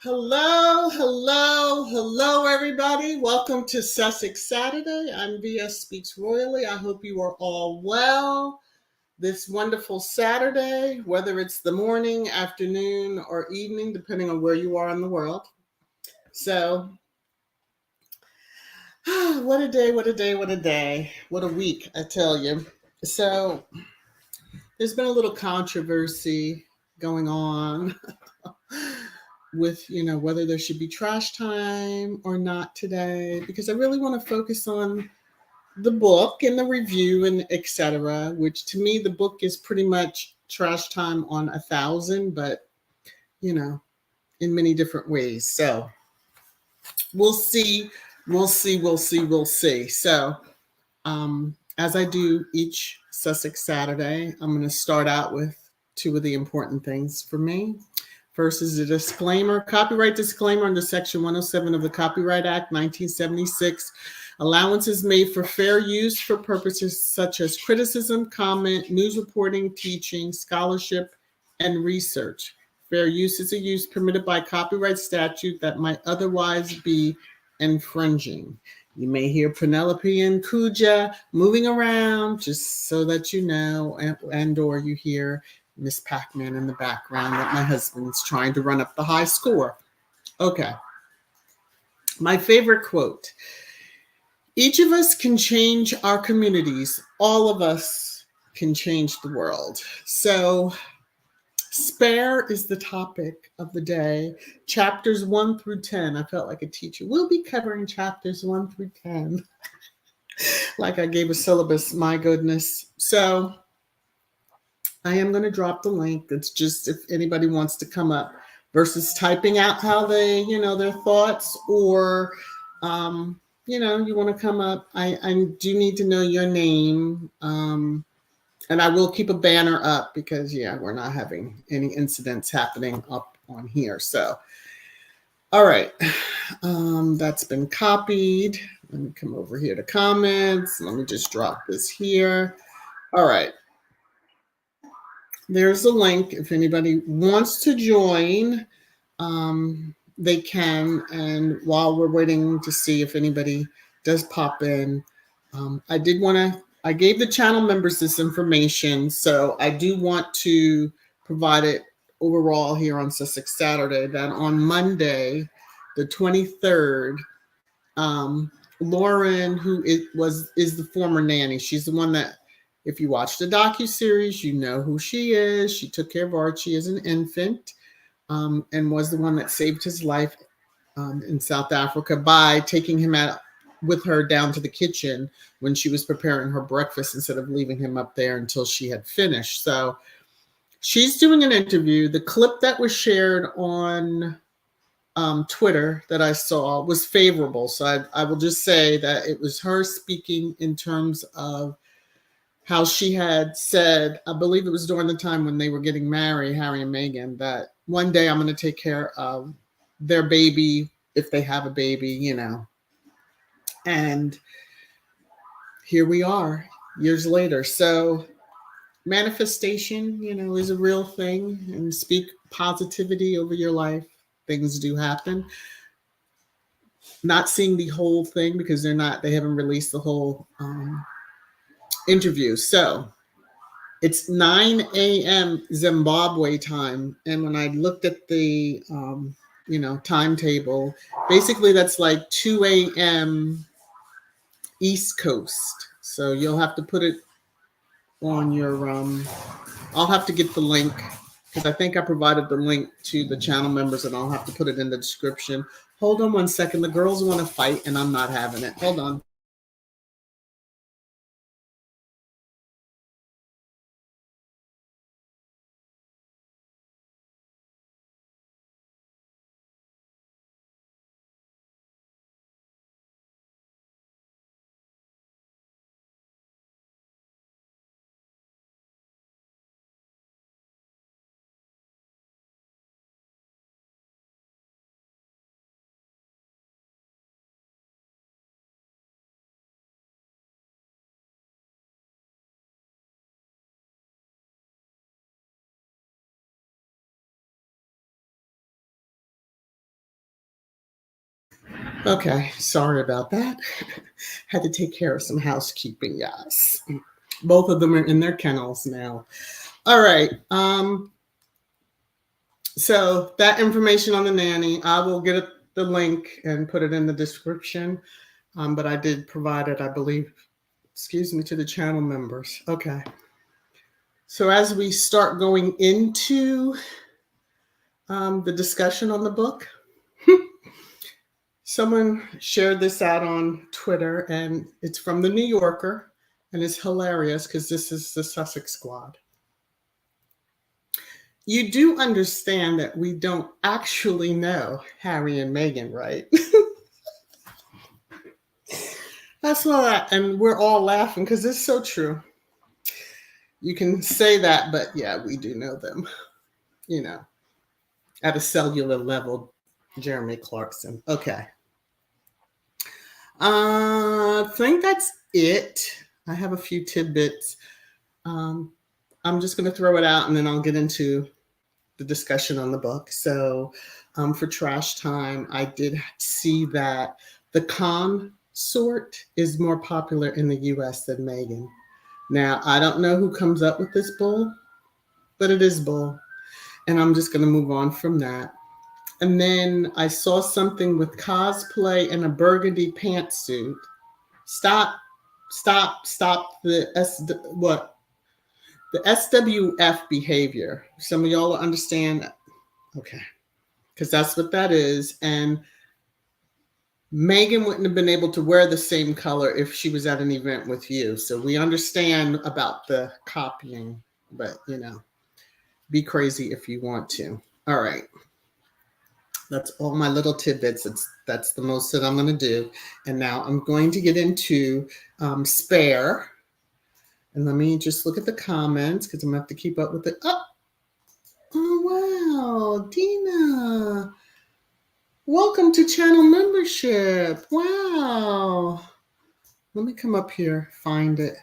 Hello, hello, hello, everybody. Welcome to Sussex Saturday. I'm VS Speaks Royally. I hope you are all well this wonderful Saturday, whether it's the morning, afternoon, or evening, depending on where you are in the world. So, what a day, what a day, what a day. What a week, I tell you. So, there's been a little controversy going on with whether there should be trash time or not today, because I really want to focus on the book and the review and etc., which to me the book is pretty much trash time on 1,000, but in many different ways. So we'll see. So as I do each Sussex Saturday, I'm going to start out with two of the important things for me. First is a disclaimer, copyright disclaimer under Section 107 of the Copyright Act, 1976. Allowance is made for fair use for purposes such as criticism, comment, news reporting, teaching, scholarship, and research. Fair use is a use permitted by copyright statute that might otherwise be infringing. You may hear Penelope and Kuja moving around, just so that you know, and or you hear Miss Pac-Man in the background that my husband's trying to run up the high score. Okay. My favorite quote. Each of us can change our communities. All of us can change the world. So Spare is the topic of the day. Chapters 1 through 10. I felt like a teacher. We'll be covering chapters 1 through 10. Like I gave a syllabus. My goodness. So I am going to drop the link. It's just if anybody wants to come up versus typing out how they, their thoughts, or, you want to come up. I do need to know your name. And I will keep a banner up because, we're not having any incidents happening up on here. So, all right. That's been copied. Let me come over here to comments. Let me just drop this here. All right. There's a link. If anybody wants to join, they can. And while we're waiting to see if anybody does pop in, I gave the channel members this information, so I do want to provide it overall here on Sussex Saturday, that on Monday, the 23rd, Lauren, who is the former nanny, she's the one that, if you watch the docuseries, you know who she is. She took care of Archie as an infant, and was the one that saved his life in South Africa by taking him out with her down to the kitchen when she was preparing her breakfast instead of leaving him up there until she had finished. So she's doing an interview. The clip that was shared on Twitter that I saw was favorable. So I will just say that it was her speaking in terms of how she had said, I believe it was during the time when they were getting married, Harry and Meghan, that one day I'm going to take care of their baby if they have a baby, And here we are years later. So manifestation, is a real thing, and speak positivity over your life. Things do happen. Not seeing the whole thing because they haven't released the whole interview. So it's 9 a.m. Zimbabwe time. And when I looked at the, timetable, basically that's like 2 a.m. East Coast. So you'll have to put it on your, I'll have to get the link because I think I provided the link to the channel members, and I'll have to put it in the description. Hold on one second. The girls want to fight and I'm not having it. Hold on. Okay, sorry about that. Had to take care of some housekeeping, yes. Both of them are in their kennels now. All right. So that information on the nanny, I will get the link and put it in the description. But I did provide it, I believe, to the channel members. Okay. So as we start going into the discussion on the book, someone shared this out on Twitter, and it's from the New Yorker, and it's hilarious because this is the Sussex Squad. You do understand that we don't actually know Harry and Meghan, right? That's what and we're all laughing because it's so true. You can say that, but yeah, we do know them, at a cellular level. Jeremy Clarkson. Okay. I think that's it. I have a few tidbits. I'm just going to throw it out and then I'll get into the discussion on the book. So for trash time, I did see that the consort is more popular in the US than Meghan. Now, I don't know who comes up with this bull, but it is bull. And I'm just going to move on from that. And then I saw something with cosplay and a burgundy pantsuit. Stop what? The SWF behavior. Some of y'all understand. Okay. Because that's what that is. And Megan wouldn't have been able to wear the same color if she was at an event with you. So we understand about the copying, but be crazy if you want to. All right. That's all my little tidbits. That's the most that I'm going to do. And now I'm going to get into spare. And let me just look at the comments because I'm going to have to keep up with it. Oh, wow. Dina. Welcome to channel membership. Wow. Let me come up here, find it.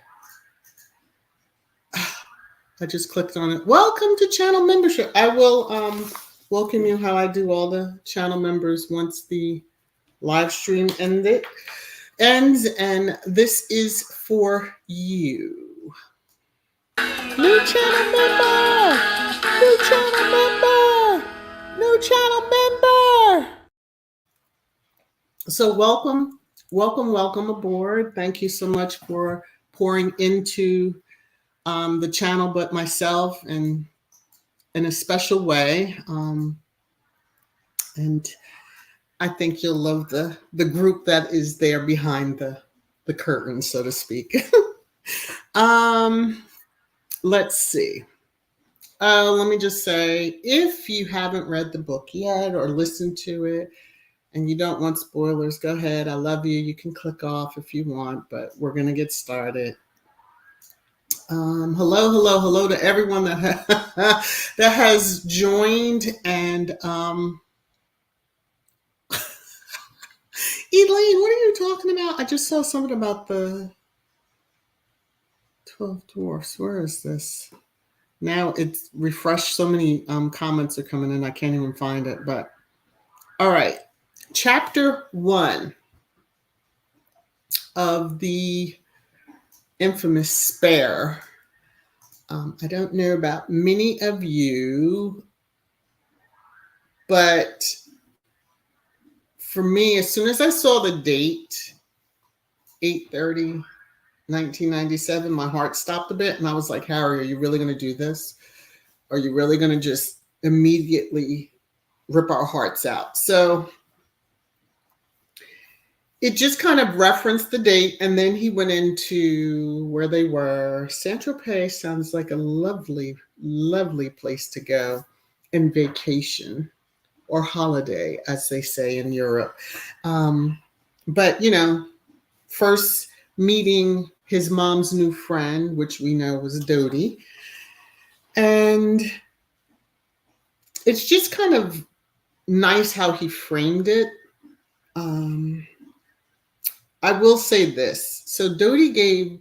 I just clicked on it. Welcome to channel membership. I will welcome you how I do all the channel members once the live stream ends. And this is for you. New channel member! New channel member! New channel member! So welcome aboard. Thank you so much for pouring into the channel, but myself and in a special way. And I think you'll love the group that is there behind the curtain, so to speak. Let's see. Let me just say, if you haven't read the book yet or listened to it, and you don't want spoilers, go ahead. I love you. You can click off if you want, but we're going to get started. Hello to everyone that has joined. And Elaine, what are you talking about? I just saw something about the 12 dwarfs. Where is this? Now it's refreshed. So many comments are coming in. I can't even find it. But all right. Chapter 1 of the infamous Spare. I don't know about many of you, but for me, as soon as I saw the date, 8/30, 1997, my heart stopped a bit. And I was like, Harry, are you really going to do this? Are you really going to just immediately rip our hearts out? So it just kind of referenced the date, and then he went into where they were. Saint-Tropez sounds like a lovely, lovely place to go and vacation or holiday, as they say in Europe. But, first meeting his mom's new friend, which we know was Dodie. And it's just kind of nice how he framed it. I will say this. So Dodie gave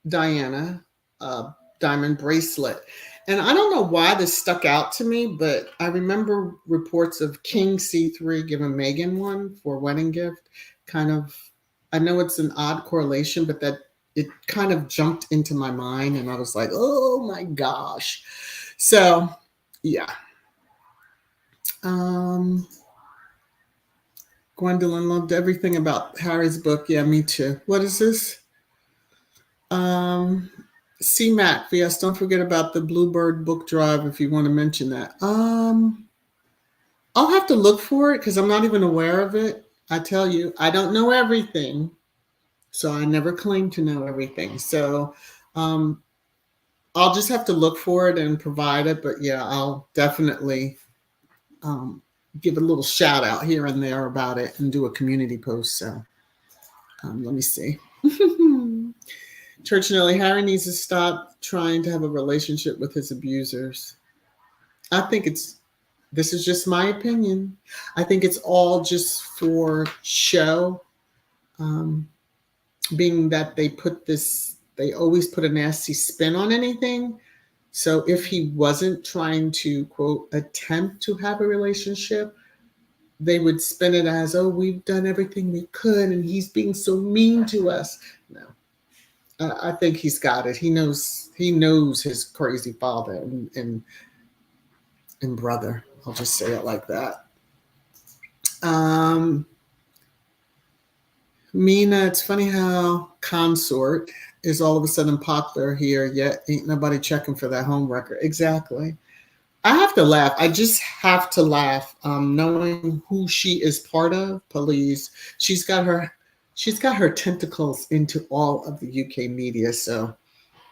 Diana a diamond bracelet. And I don't know why this stuck out to me, but I remember reports of King C3 giving Meghan one for a wedding gift. I know it's an odd correlation, but that it kind of jumped into my mind. And I was like, oh my gosh. So, yeah. Gwendolyn loved everything about Harry's book. Yeah, me too. What is this? CMAC. Yes, don't forget about the Bluebird book drive if you want to mention that. I'll have to look for it because I'm not even aware of it. I tell you, I don't know everything. So I never claim to know everything. So I'll just have to look for it and provide it. But yeah, I'll definitely give a little shout out here and there about it and do a community post. So let me see. Church Nelly, Harry needs to stop trying to have a relationship with his abusers. I think this is just my opinion. I think it's all just for show. Being that they always put a nasty spin on anything. So if he wasn't trying to, quote, attempt to have a relationship, they would spin it as, oh, we've done everything we could and he's being so mean to us. No, I think he's got it. He knows his crazy father and brother. I'll just say it like that. Mina, it's funny how consort is all of a sudden popular here, yet ain't nobody checking for that home record. Exactly. I have to laugh. I just have to laugh, knowing who she is part of. Police. She's got her, she's got her tentacles into all of the UK media. So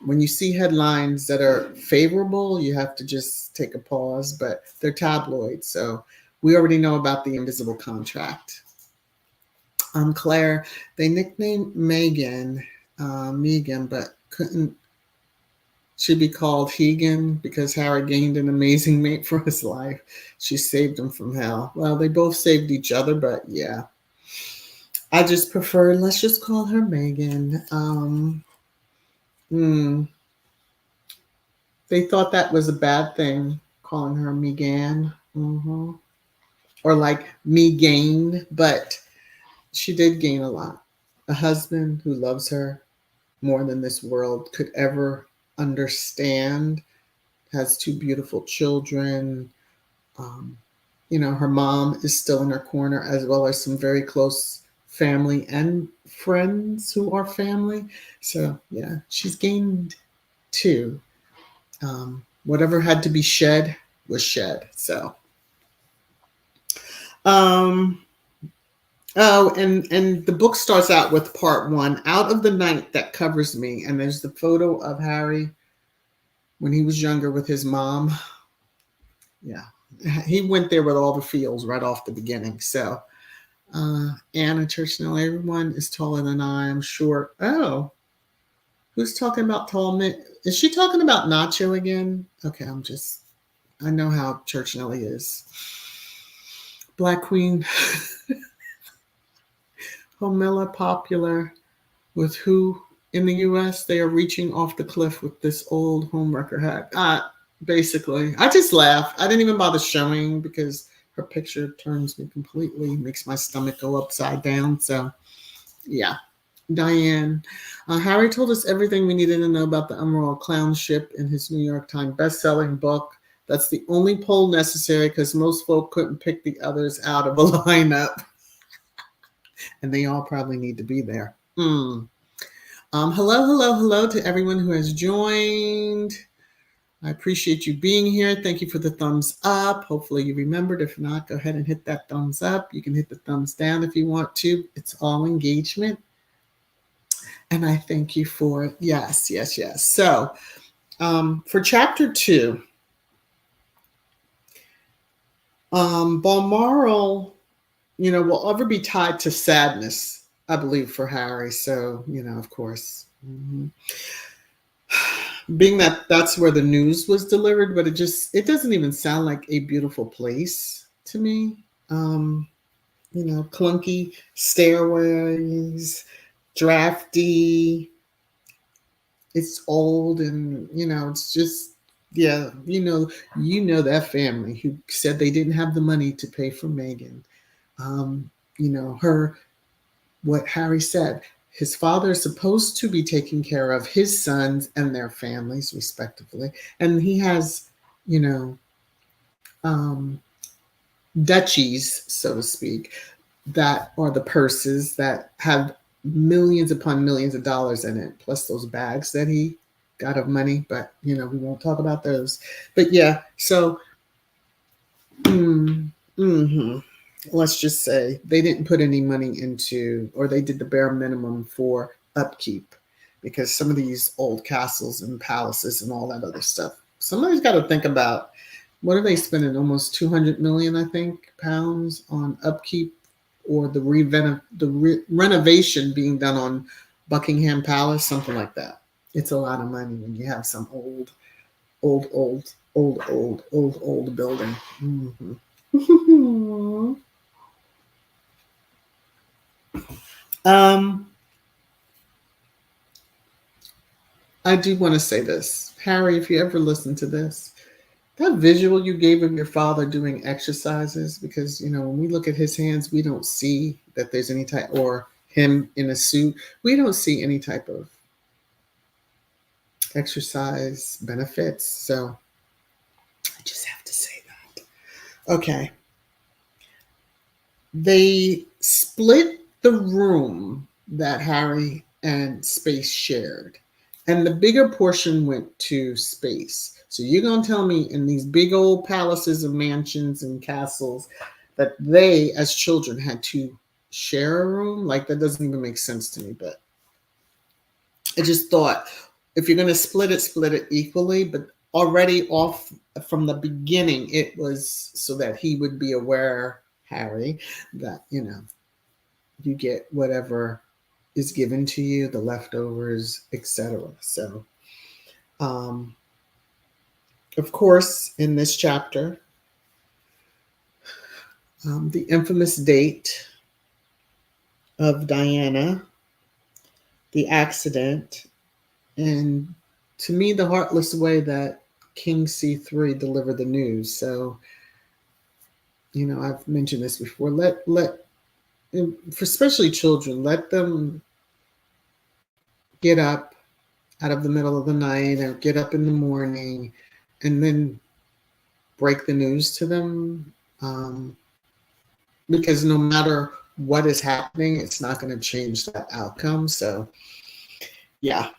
when you see headlines that are favorable, you have to just take a pause. But they're tabloids, so we already know about the invisible contract. Claire, they nicknamed Megan, but couldn't she be called Hegan because Harry gained an amazing mate for his life? She saved him from hell. Well, they both saved each other, but yeah. I just prefer, let's just call her Megan. Hmm, they thought that was a bad thing, calling her Megan. Or like me gain, but she did gain a lot. A husband who loves her more than this world could ever understand, has two beautiful children. Um, her mom is still in her corner, as well as some very close family and friends who are family. So, yeah, she's gained two. Whatever had to be shed was shed. So, um, oh, and the book starts out with part one, Out of the Night That Covers Me. And there's the photo of Harry when he was younger with his mom. Yeah. He went there with all the feels right off the beginning. So, Anna Churchnell, everyone is taller than I am short. Oh, who's talking about tall men? Is she talking about Nacho again? Okay, I know how Churchnell is. Black Queen, Homela popular with who in the US? They are reaching off the cliff with this old homewrecker hat. Basically, I just laugh. I didn't even bother showing because her picture turns me completely, makes my stomach go upside down. So, yeah. Diane, Harry told us everything we needed to know about the Emerald Clown Ship in his New York Times best-selling book. That's the only poll necessary because most folk couldn't pick the others out of a lineup. And they all probably need to be there. Hello to everyone who has joined. I appreciate you being here. Thank you for the thumbs up. Hopefully you remembered. If not, go ahead and hit that thumbs up. You can hit the thumbs down if you want to. It's all engagement. And I thank you for it. Yes. So for chapter 2, Balmoral, will ever be tied to sadness, I believe, for Harry. So, of course. Being that that's where the news was delivered, but it doesn't even sound like a beautiful place to me. Clunky stairways, drafty. It's old, and it's just, yeah. That family who said they didn't have the money to pay for Meghan. What Harry said. His father is supposed to be taking care of his sons and their families, respectively. And he has, duchies, so to speak, that are the purses that have millions upon millions of dollars in it, plus those bags that he got of money. But, we won't talk about those. But yeah, so let's just say they didn't put any money into, or they did the bare minimum for upkeep, because some of these old castles and palaces and all that other stuff, somebody's got to think about, what are they spending? Almost 200 million, I think, pounds on upkeep, or the renovation being done on Buckingham Palace, something like that. It's a lot of money when you have some old building. I do want to say this, Harry, if you ever listen to this, that visual you gave of your father doing exercises, because when we look at his hands, we don't see that there's any type, or him in a suit, we don't see any type of exercise benefits. So I just have to say that. Okay. They split the room that Harry and Space shared. And the bigger portion went to Space. So you're going to tell me in these big old palaces and mansions and castles that they, as children, had to share a room? Like, that doesn't even make sense to me. But I just thought, if you're going to split it equally. But already off from the beginning, it was so that he would be aware, Harry, that, you get whatever is given to you, the leftovers, etc. So, of course, in this chapter, the infamous date of Diana, the accident, and to me, the heartless way that King C3 delivered the news. So, I've mentioned this before. For especially children, let them get up out of the middle of the night or get up in the morning and then break the news to them. Because no matter what is happening, it's not going to change that outcome. So, yeah.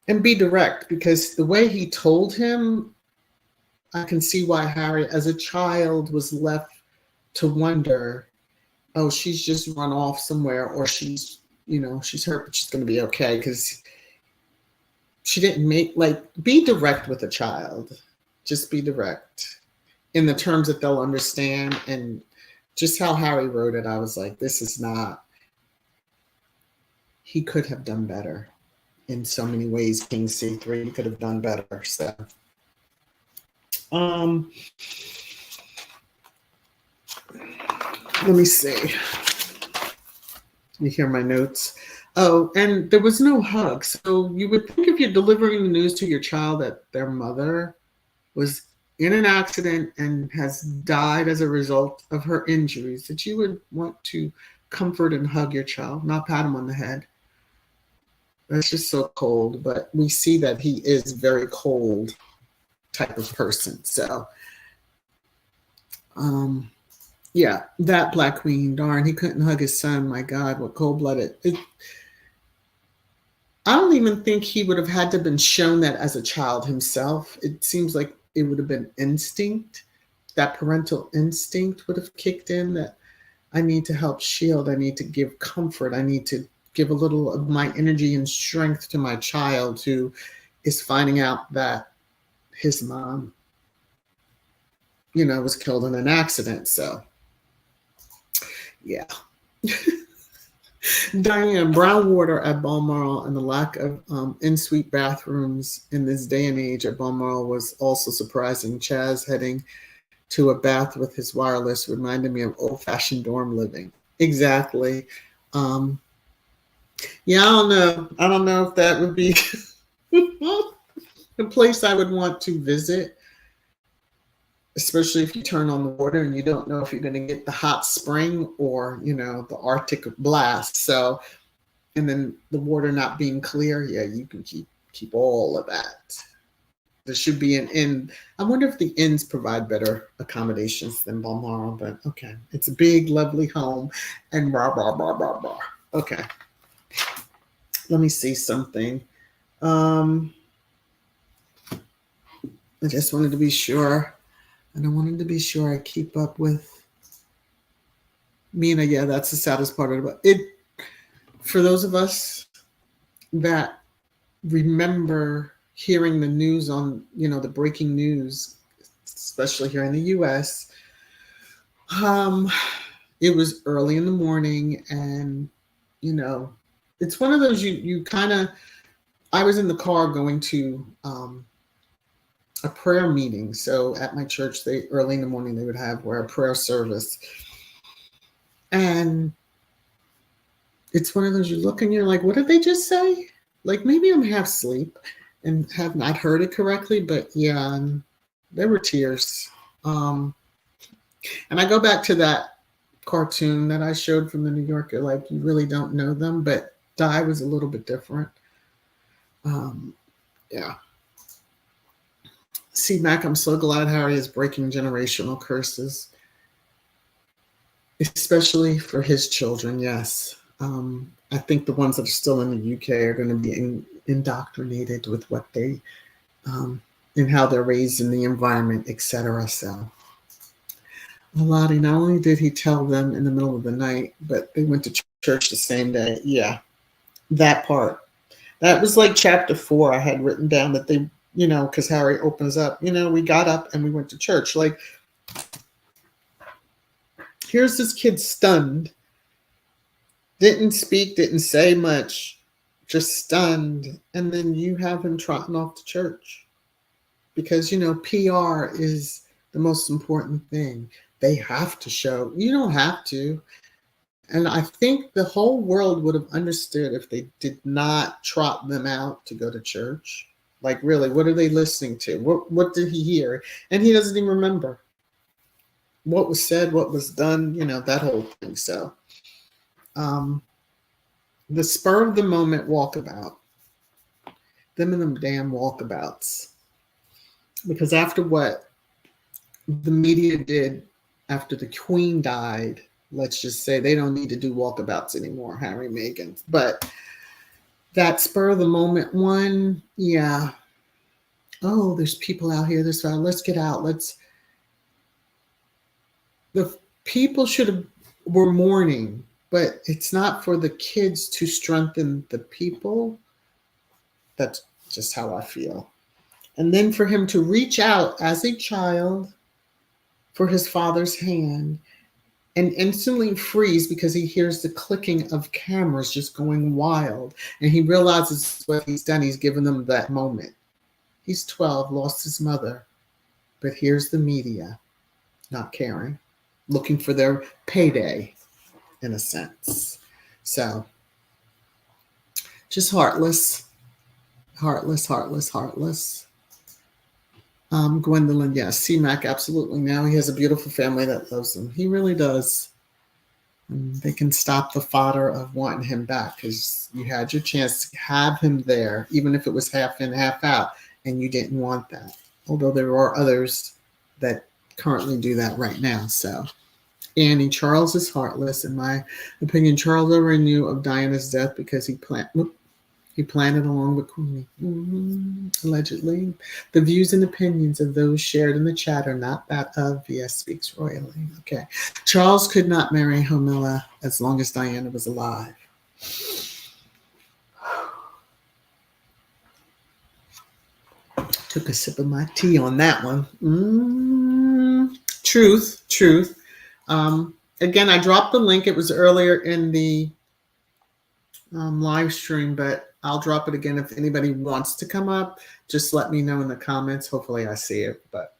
And be direct, because the way he told him, I can see why Harry, as a child, was left to wonder, oh, she's just run off somewhere, or she's hurt, but she's going to be okay, because she didn't be direct with a child. Just be direct in the terms that they'll understand. And just how Harry wrote it, I was like, this is not, he could have done better in so many ways. King C3, he could have done better. So, let me see. You hear my notes. Oh, and there was no hug. So you would think if you're delivering the news to your child that their mother was in an accident and has died as a result of her injuries, that you would want to comfort and hug your child, not pat him on the head. That's just so cold. But we see that he is very cold type of person. So, yeah, that Black Queen, darn, he couldn't hug his son. My God, what cold-blooded. I don't even think he would have had to have been shown that as a child himself. It seems like it would have been instinct. That parental instinct would have kicked in, that I need to help shield. I need to give comfort. I need to give a little of my energy and strength to my child who is finding out that his mom, was killed in an accident. So, yeah. Diane, brown water at Balmoral and the lack of in-suite bathrooms in this day and age at Balmoral was also surprising. Chaz heading to a bath with his wireless reminded me of old-fashioned dorm living. Exactly. Yeah, I don't know if that would be the place I would want to visit, especially if you turn on the water and you don't know if you're going to get the hot spring or, the Arctic blast. So, and then the water not being clear, yeah, you can keep all of that. There should be an inn. I wonder if the inns provide better accommodations than Balmoral, but okay. It's a big, lovely home and blah, blah, blah, blah, blah. Okay. Let me see something. I just wanted to be sure. And I wanted to be sure I keep up with Mina. Yeah, that's the saddest part of it. For those of us that remember hearing the news on, the breaking news, especially here in the US, it was early in the morning, and, it's one of those you kind of, I was in the car going to a prayer meeting. So at my church, early in the morning, they would have a prayer service. And it's one of those, you look and you're like, what did they just say? Like, maybe I'm half asleep and have not heard it correctly, but yeah, there were tears. And I go back to that cartoon that I showed from the New Yorker, like, you really don't know them, but Di was a little bit different. Yeah. See, Mac, I'm so glad Harry is breaking generational curses, especially for his children. Yes. I think the ones that are still in the UK are going to be indoctrinated with what they and how they're raised in the environment, etc. So, Lottie, not only did he tell them in the middle of the night, but they went to church the same day. Yeah, that part. That was like chapter 4. I had written down that they, because Harry opens up, we got up and we went to church. Like, here's this kid stunned, didn't speak, didn't say much, just stunned. And then you have him trotting off to church because, PR is the most important thing. They have to show. You don't have to. And I think the whole world would have understood if they did not trot them out to go to church. Like, really, what are they listening to? What did he hear? And he doesn't even remember what was said, what was done, that whole thing. So, the spur of the moment walkabout, them and them damn walkabouts. Because after what the media did after the Queen died, let's just say they don't need to do walkabouts anymore, Harry and Meghan. But that spur of the moment one, yeah. Oh, there's people out here. Let's get out. The people were mourning, but it's not for the kids to strengthen the people. That's just how I feel. And then for him to reach out as a child for his father's hand and instantly freeze because he hears the clicking of cameras just going wild. And he realizes what he's done. He's given them that moment. He's 12, lost his mother, but here's the media not caring, looking for their payday in a sense. So just heartless. Gwendolyn, yes. C-Mac, absolutely. Now he has a beautiful family that loves him. He really does. And they can stop the fodder of wanting him back because you had your chance to have him there, even if it was half in, half out, and you didn't want that. Although there are others that currently do that right now. So, Annie, Charles is heartless. In my opinion, Charles already knew of Diana's death because he planned it along with Queenie. Allegedly. The views and opinions of those shared in the chat are not that of VS Speaks Royally. Okay. Charles could not marry Homilla as long as Diana was alive. Took a sip of my tea on that one. Truth. Again, I dropped the link. It was earlier in the live stream, but I'll drop it again. If anybody wants to come up, just let me know in the comments. Hopefully I see it, but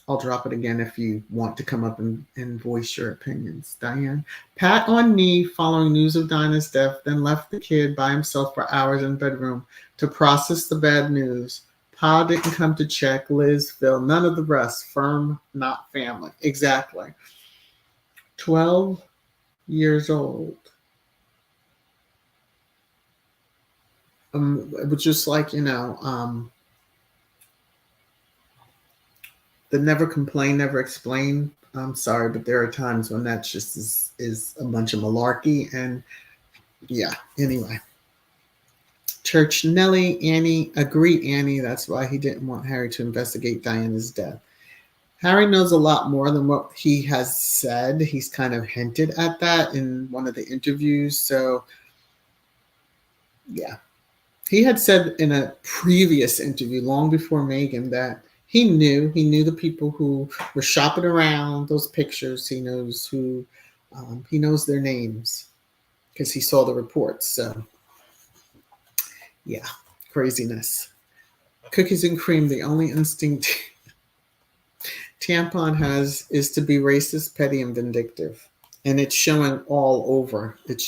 I'll drop it again if you want to come up and voice your opinions. Diane, Pat on knee following news of Dinah's death, then left the kid by himself for hours in bedroom to process the bad news. Pa didn't come to check. Liz, Phil, none of the rest. Firm, not family. Exactly. 12 years old. It was just like, the never complain, never explain. I'm sorry, but there are times when that just is a bunch of malarkey. And yeah, anyway. Church Nelly, Annie, agree, Annie. That's why he didn't want Harry to investigate Diana's death. Harry knows a lot more than what he has said. He's kind of hinted at that in one of the interviews. So, yeah. He had said in a previous interview, long before Meghan, that he knew the people who were shopping around those pictures. He knows he knows their names because he saw the reports. So, yeah, craziness. Cookies and cream, the only instinct Tampon has is to be racist, petty, and vindictive. And it's showing all over. Let's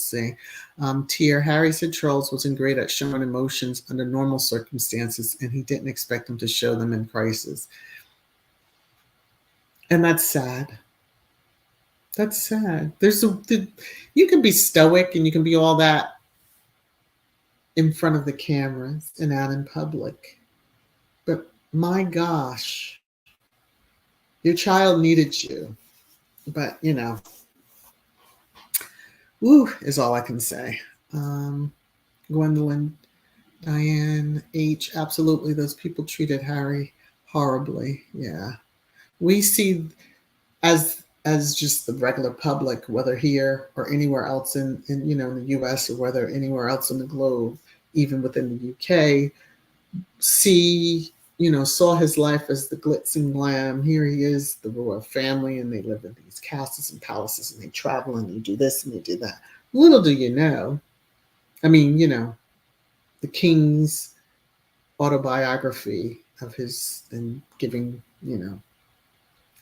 see. Tier, Harry said Charles wasn't great at showing emotions under normal circumstances, and he didn't expect him to show them in crisis. And that's sad. That's sad. You can be stoic and you can be all that in front of the cameras and out in public. But my gosh, your child needed you. But, Woo is all I can say. Gwendolyn, Diane, H, absolutely. Those people treated Harry horribly. Yeah. We see as just the regular public, whether here or anywhere else in the US or whether anywhere else in the globe, even within the UK, saw his life as the glitz and glam. Here he is, the royal family, and they live in these castles and palaces, and they travel and they do this and they do that. Little do you know, I mean, the king's autobiography of his and giving,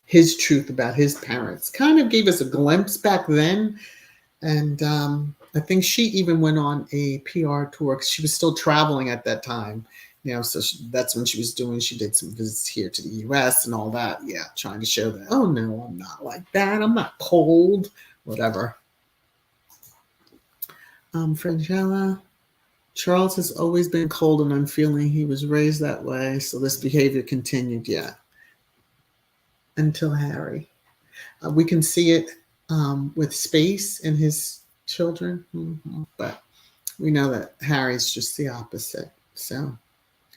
his truth about his parents kind of gave us a glimpse back then. And I think she even went on a PR tour because she was still traveling at that time. So that's when she did some visits here to the US and all that. Yeah, trying to show that, oh no, I'm not like that. I'm not cold, whatever. Frangella, Charles has always been cold and unfeeling. He was raised that way, so this behavior continued, yeah, until Harry. We can see it with Space and his children, but we know that Harry's just the opposite. So,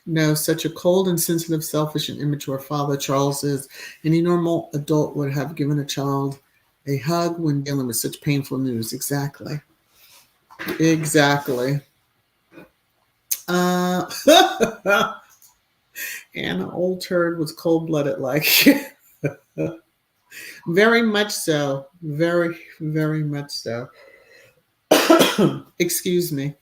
no, such a cold, insensitive, selfish, and immature father Charles is. Any normal adult would have given a child a hug when dealing with such painful news. Exactly. Exactly. Anna Old Turd was cold-blooded like. Very much so. Very, very much so. Excuse me.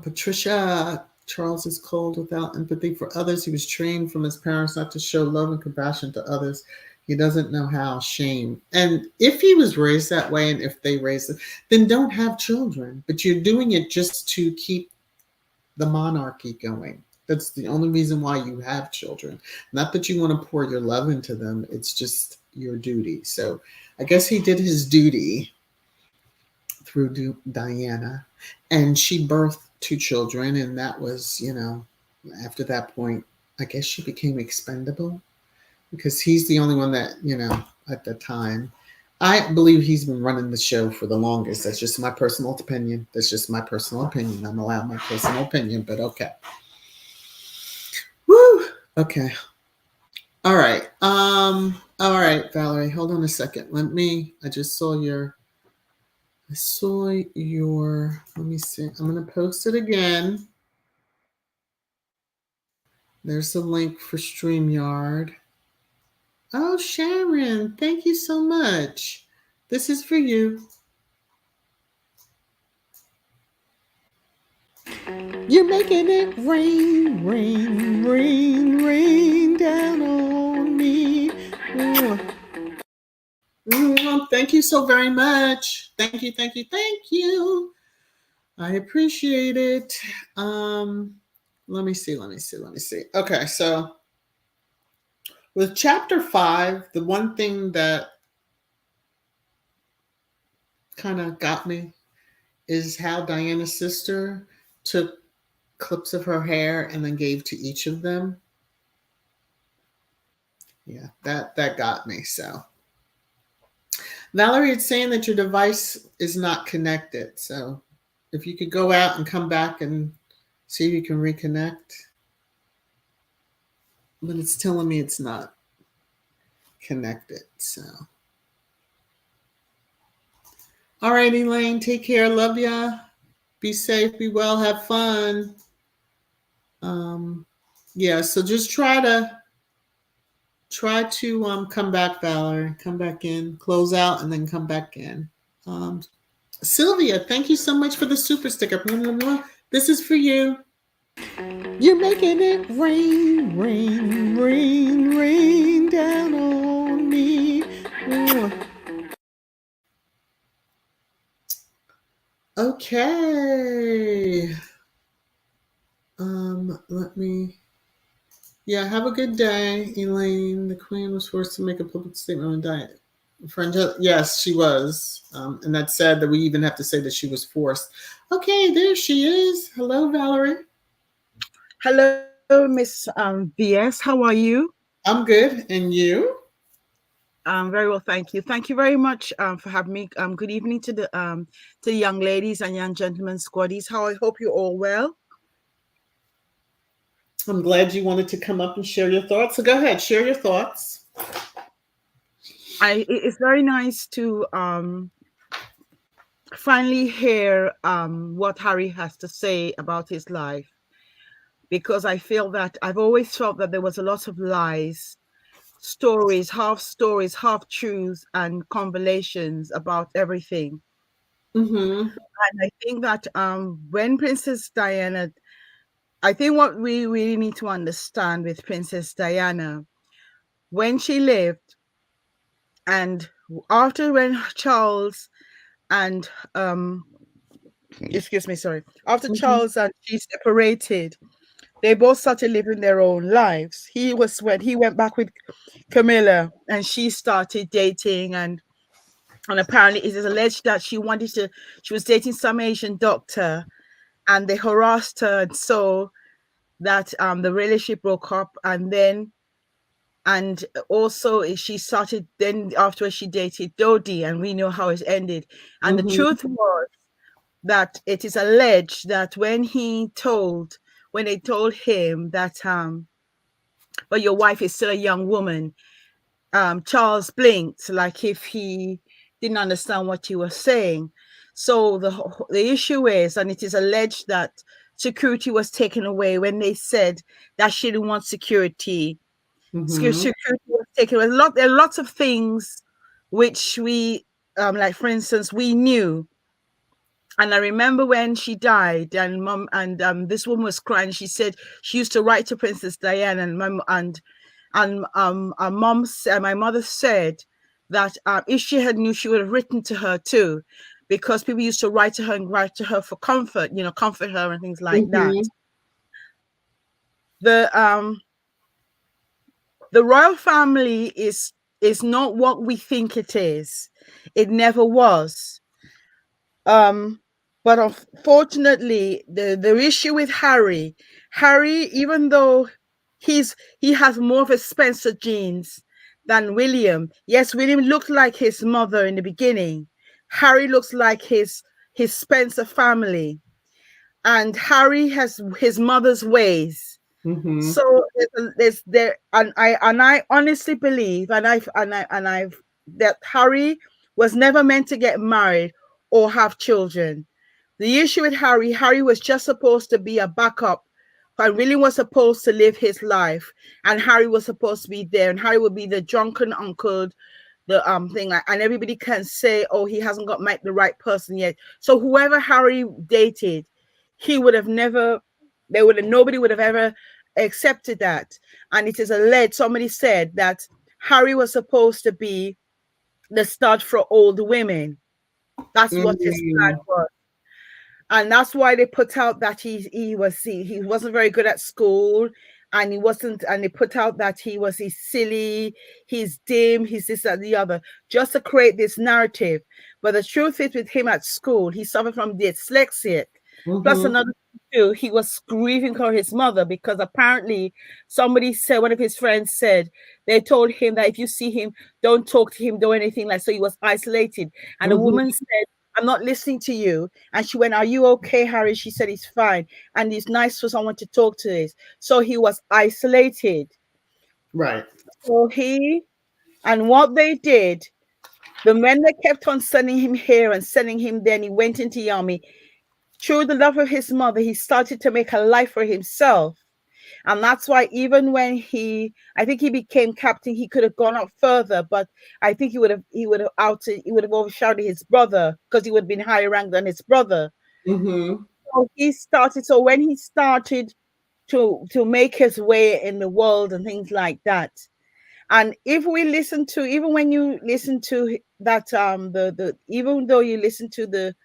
Patricia, Charles is cold without empathy for others. He was trained from his parents not to show love and compassion to others. He doesn't know how. Shame. And if he was raised that way, and if they raised it, then don't have children. But you're doing it just to keep the monarchy going. That's the only reason why you have children. Not that you want to pour your love into them. It's just your duty. So I guess he did his duty through Diana, and she birthed 2 children, and that was, after that point, I guess she became expendable because he's the only one that, at the time. I believe he's been running the show for the longest. That's just my personal opinion. I'm allowed my personal opinion, but okay. Woo! Okay. All right. All right, Valerie, hold on a second. I saw your, let me see. I'm going to post it again. There's the link for StreamYard. Oh, Sharon, thank you so much. This is for you. You're making it rain, rain, rain, rain down on me. Thank you so very much. Thank you, thank you, thank you. I appreciate it. Let me see. Okay, so with chapter 5, the one thing that kind of got me is how Diana's sister took clips of her hair and then gave to each of them. Yeah, that got me. So Valerie, it's saying that your device is not connected. So if you could go out and come back and see if you can reconnect. But it's telling me it's not connected. So all right, Elaine, take care. Love ya. Be safe, be well, have fun. Yeah, so just try to come back, Valerie. Come back in, close out, and then come back in. Sylvia, thank you so much for the super sticker. This is for you. You're making it rain, rain, rain, rain down on me. Okay. Let me. Yeah, have a good day, Elaine. The Queen was forced to make a public statement on diet. Yes, she was. And that's sad that we even have to say that she was forced. Okay, there she is. Hello, Valerie. Hello, Miss VS. How are you? I'm good. And you? Very well, thank you. Thank you very much for having me. Good evening to the young ladies and young gentlemen squaddies. How I hope you're all well. I'm glad you wanted to come up and share your thoughts. So go ahead, share your thoughts. It's very nice to finally hear what Harry has to say about his life, because I feel that I've always felt that there was a lot of lies, stories, half truths, and convolutions about everything. Mm-hmm. And I think that when Princess Diana, I think what we really need to understand with Princess Diana, when she lived, and after when Charles and excuse me, sorry, after Mm-hmm. Charles and she separated, they both started living their own lives. He was when he went back with Camilla, and she started dating, and apparently it is alleged that she was dating some Asian doctor, and they harassed her, and so that the relationship broke up. And also she started, then afterwards she dated Dodie, and we know how it ended. And the Mm-hmm. truth was that it is alleged that when they told him that but your wife is still a young woman, Charles blinked like if he didn't understand what you were saying. So the issue is, and it is alleged that security was taken away when they said that she didn't want security. Mm-hmm. Security was taken away. There are lots of things which we, like for instance, we knew. And I remember when she died, and mom and this woman was crying. She said she used to write to Princess Diana, and our my mother said that if she had knew, she would have written to her too, because people used to write to her and write to her for comfort, comfort her and things like that. Mm-hmm. The um the royal family is not what we think it is. It never was. Um, but unfortunately, the issue with Harry, even though he has more of a Spencer genes than William. Yes, William looked like his mother in the beginning. Harry looks like his Spencer family, and Harry has his mother's ways. Mm-hmm. So there's there, and I honestly believe, and I've that Harry was never meant to get married or have children. The issue with Harry was just supposed to be a backup, and really was supposed to live his life, and Harry was supposed to be there, and Harry would be the drunken uncle, the thing, and everybody can say, oh, he hasn't got the right person yet. So whoever Harry dated, he would have never, nobody would have ever accepted that. And it is alleged, somebody said that Harry was supposed to be the stud for old women. That's what his plan Mm-hmm. was. And that's why they put out that he wasn't very good at school, and he wasn't, and they put out that he's silly, he's dim, he's this and the other, just to create this narrative. But the truth is, with him at school, he suffered from dyslexia. Plus Mm-hmm. another thing too, he was grieving for his mother, because apparently somebody said, one of his friends said, they told him that if you see him, don't talk to him, do anything, like, so he was isolated. And the woman Mm-hmm. said, I'm not listening to you. And she went, are you okay, Harry? She said, he's fine. And it's nice for someone to talk to this. So he was isolated. Right. So and what they did, the men that kept on sending him here and sending him there, and he went into the army. Through the love of his mother, he started to make a life for himself. And that's why even when I think he became captain, he could have gone up further, but I think he would have overshadowed his brother, because he would have been higher ranked than his brother. Mm-hmm. So when he started to make his way in the world and things like that. And if we listen to, even when you listen to that, the even though you listen to the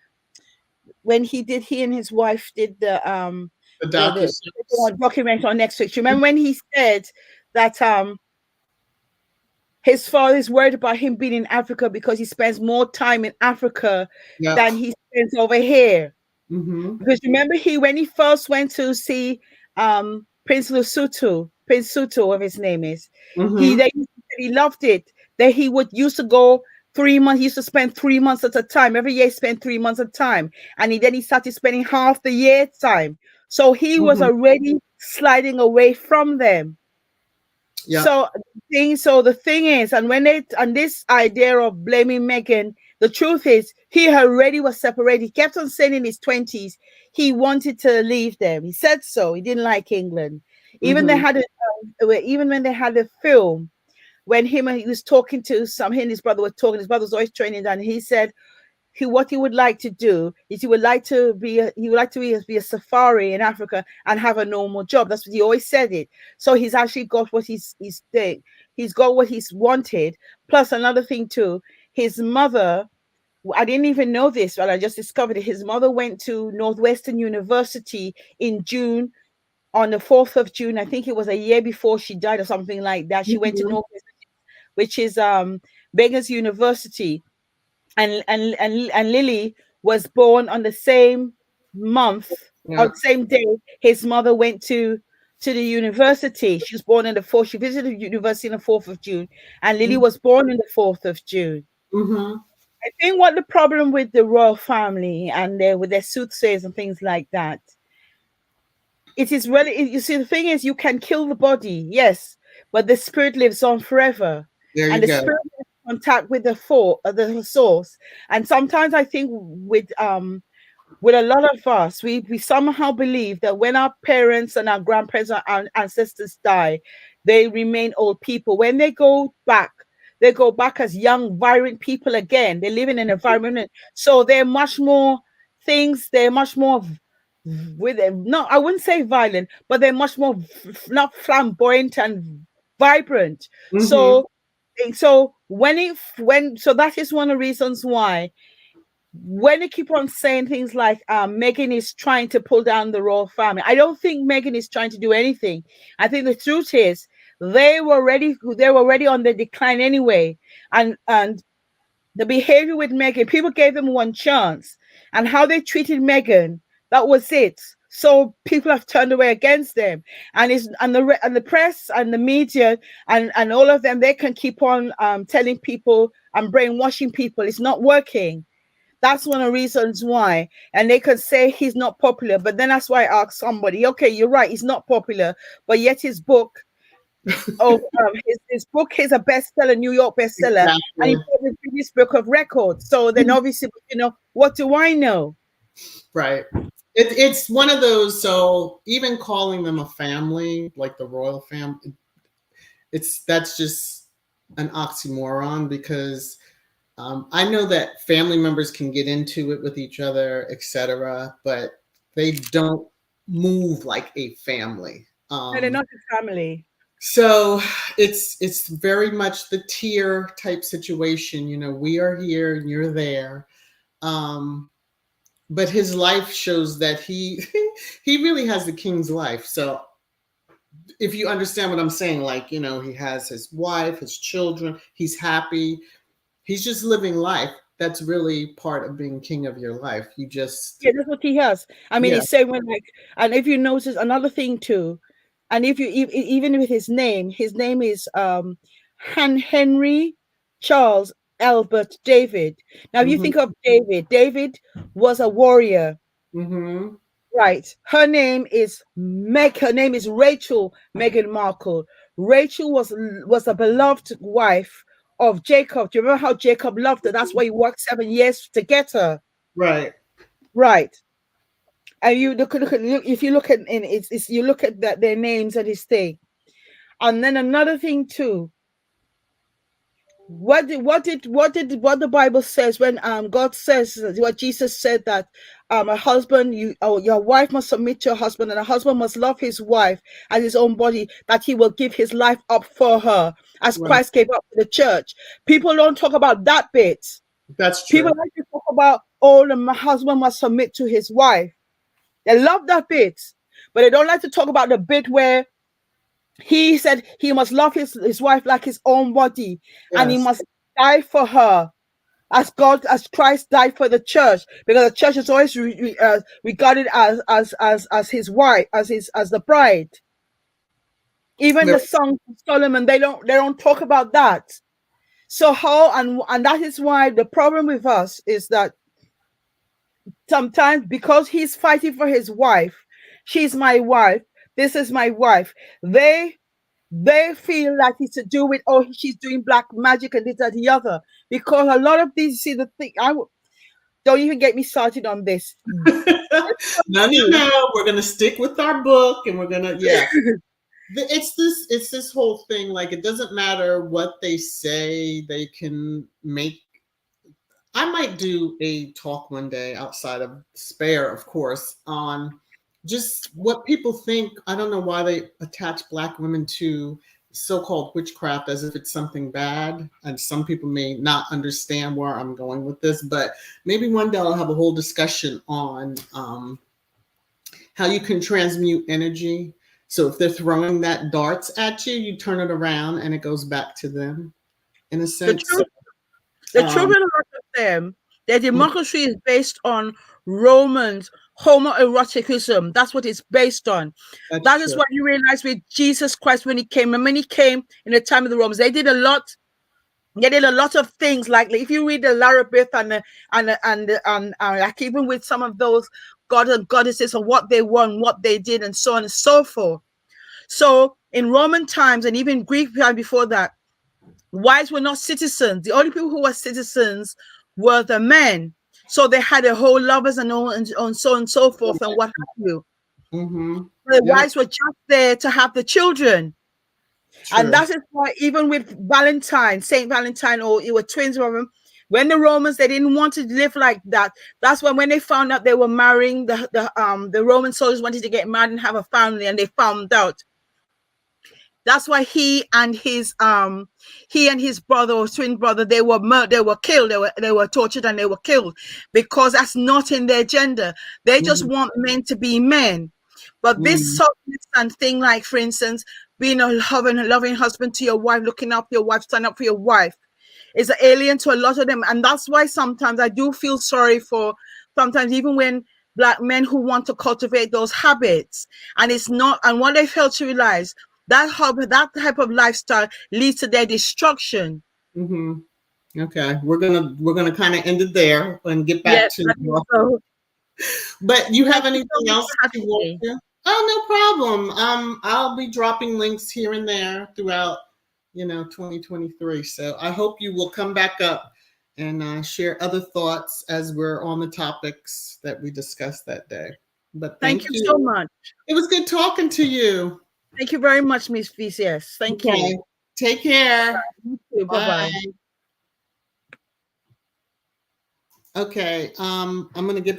when he and his wife did The the docu-series. documentary on Netflix. Remember when he said that his father is worried about him being in Africa because he spends more time in Africa Yep. than he spends over here. Mm-hmm. Because remember, when he first went to see Prince Suto, whatever his name is, Mm-hmm. he loved it. that he would used to go 3 months. He used to spend 3 months at a time. Every year, he spent 3 months at a time, and then he started spending half the year time. So he was Mm-hmm. already sliding away from them. Yeah. So the thing is, and when they and this idea of blaming Meghan, the truth is he already was separated. He kept on saying in his 20s he wanted to leave them. He said so. He didn't like England. Even they Mm-hmm. had even when they had a film, when he was talking to he and his brother were talking. His brother was always training, and he said what he would like to do is he would like to be a safari in Africa and have a normal job. That's what he always said it. So he's actually got what he's doing. He's got what he's wanted. Plus another thing too, his mother. I didn't even know this, but I just discovered it. His mother went to Northwestern University in June, on the 4th of June. I think it was a year before she died or something like that. She went to Mm-hmm. Northwestern, which is Beggar's University, and Lily was born on the same month, on Yeah. the same day his mother went to the university. She was born on the 4th. She visited the university on the 4th of June, and Lily was born on the 4th of June. Mm-hmm. I think what the problem with the royal family and with their soothsayers and things like that, it is really, you see, the thing is, you can kill the body, yes, but the spirit lives on forever, There and you the go. spirit is in contact with the source. And sometimes I think with a lot of us, we somehow believe that when our parents and our grandparents and our ancestors die, they remain old people. When they go back as young, vibrant people again. They live in an environment, so they're much more things. They're much more with them. No, I wouldn't say violent, but they're much more not flamboyant and vibrant. Mm-hmm. So so that is one of the reasons why when they keep on saying things like Meghan is trying to pull down the royal family, I don't think Meghan is trying to do anything. I think the truth is they were already on the decline anyway, and the behavior with Meghan, people gave them one chance, and how they treated Meghan, that was it. So people have turned away against them, and the press and the media and all of them, they can keep on telling people and brainwashing people. It's not working. That's one of the reasons why. And they could say he's not popular, but then that's why I asked somebody, okay, you're right, he's not popular, but yet his book, his book is a bestseller, New York bestseller, and he Exactly. put the Guinness Book of Records. So then obviously, what do I know? Right. It's one of those. So even calling them a family, like the royal family, that's just an oxymoron because I know that family members can get into it with each other, etc., but they don't move like a family. No, they're not a family. So it's very much the tier type situation. We are here and you're there. Um, but his life shows that he he really has the king's life. So if you understand what I'm saying, like he has his wife, his children, he's happy, he's just living life. That's really part of being king of your life. You just Yeah, that's what he has. I mean, yeah. he's saying when and if you notice another thing too, and if you even with his name is Henry Charles Albert David. Now, if you Mhm. think of David was a warrior, Mhm. right? Her name is Rachel Meghan Markle. Rachel was a beloved wife of Jacob. Do you remember how Jacob loved her? That's why he worked 7 years to get her, Right. right? And you if you look at in it's you look at their names and his thing. And then another thing too, what the Bible says when God says what Jesus said, that a husband, your wife must submit to your husband, and a husband must love his wife as his own body, that he will give his life up for her as Right. Christ gave up for the church. People don't talk about that bit. That's People true. like to talk about, oh, the husband must submit to his wife. They love that bit, but they don't like to talk about the bit where he said he must love his wife like his own body, and he Yes. must die for her as Christ died for the church, because the church is always regarded as his wife, as the bride. Even Yep. the song of Solomon, they don't talk about that. So how, and that is why the problem with us is that sometimes, because he's fighting for his wife, she's my wife, this is my wife, they feel like it's to do with, oh, she's doing black magic and this and the other. Because a lot of these, see, the thing, don't even get me started on this. No. We're gonna stick with our book, and we're gonna, yeah. It's this whole thing. Like, it doesn't matter what they say. They can make. I might do a talk one day outside of Spare, of course, on just what people think. I don't know why they attach Black women to so-called witchcraft as if it's something bad. And some people may not understand where I'm going with this, but maybe one day I'll have a whole discussion on how you can transmute energy. So if they're throwing that darts at you, you turn it around and it goes back to them, in a sense. The truth of them, their democracy is based on Romans homoeroticism. That's what it's based on. That is what you realize with Jesus Christ when he came. And when he came in the time of the Romans, they did a lot. They did a lot of things. Like if you read the Larabeth and like even with some of those gods and goddesses and what they won, what they did, and so on and so forth. So in Roman times and even Greek time before that, wives were not citizens. The only people who were citizens were the men. So they had a whole lovers and so on and so forth and what have you. Mm-hmm. The wives were just there to have the children. True. And that is why even with Valentine, Saint Valentine, or it were twins of them, when the Romans, they didn't want to live like that. That's when they found out they were marrying, the Roman soldiers wanted to get married and have a family, and they found out. That's why he and his brother or twin brother, they were killed, they were tortured and they were killed, because that's not in their gender. They just want men to be men. But this softness and thing, like for instance, being a loving husband to your wife, looking up your wife, standing up for your wife, is alien to a lot of them. And that's why sometimes I do feel sorry for sometimes even when Black men who want to cultivate those habits, and it's not, and what they fail to realize, that type of lifestyle leads to their destruction. Okay, we're gonna kind of end it there and get back to. But you have anything else you want to? Oh, no problem. I'll be dropping links here and there throughout, 2023. So I hope you will come back up and share other thoughts as we're on the topics that we discussed that day. But thank you so much. It was good talking to you. Thank you very much, Miss VCS. Thank you. Take care. Bye-bye. Okay. I'm going to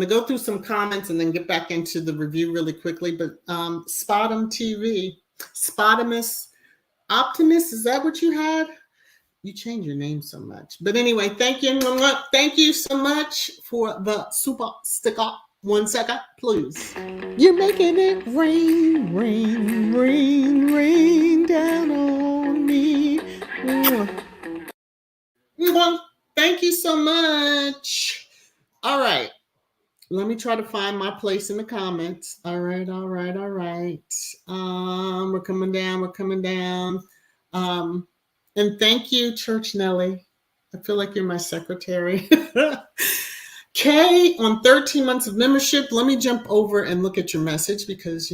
go through some comments and then get back into the review really quickly. But Spotum TV, Spotimus Optimus, is that what you had? You change your name so much. But anyway, thank you. Thank you so much for the super sticker. 1 second, please. You're making it rain, rain, rain, rain down on me. Thank you so much. All right. Let me try to find my place in the comments. All right. We're coming down. And thank you, Church Nelly. I feel like you're my secretary. Kay, on 13 months of membership, let me jump over and look at your message because,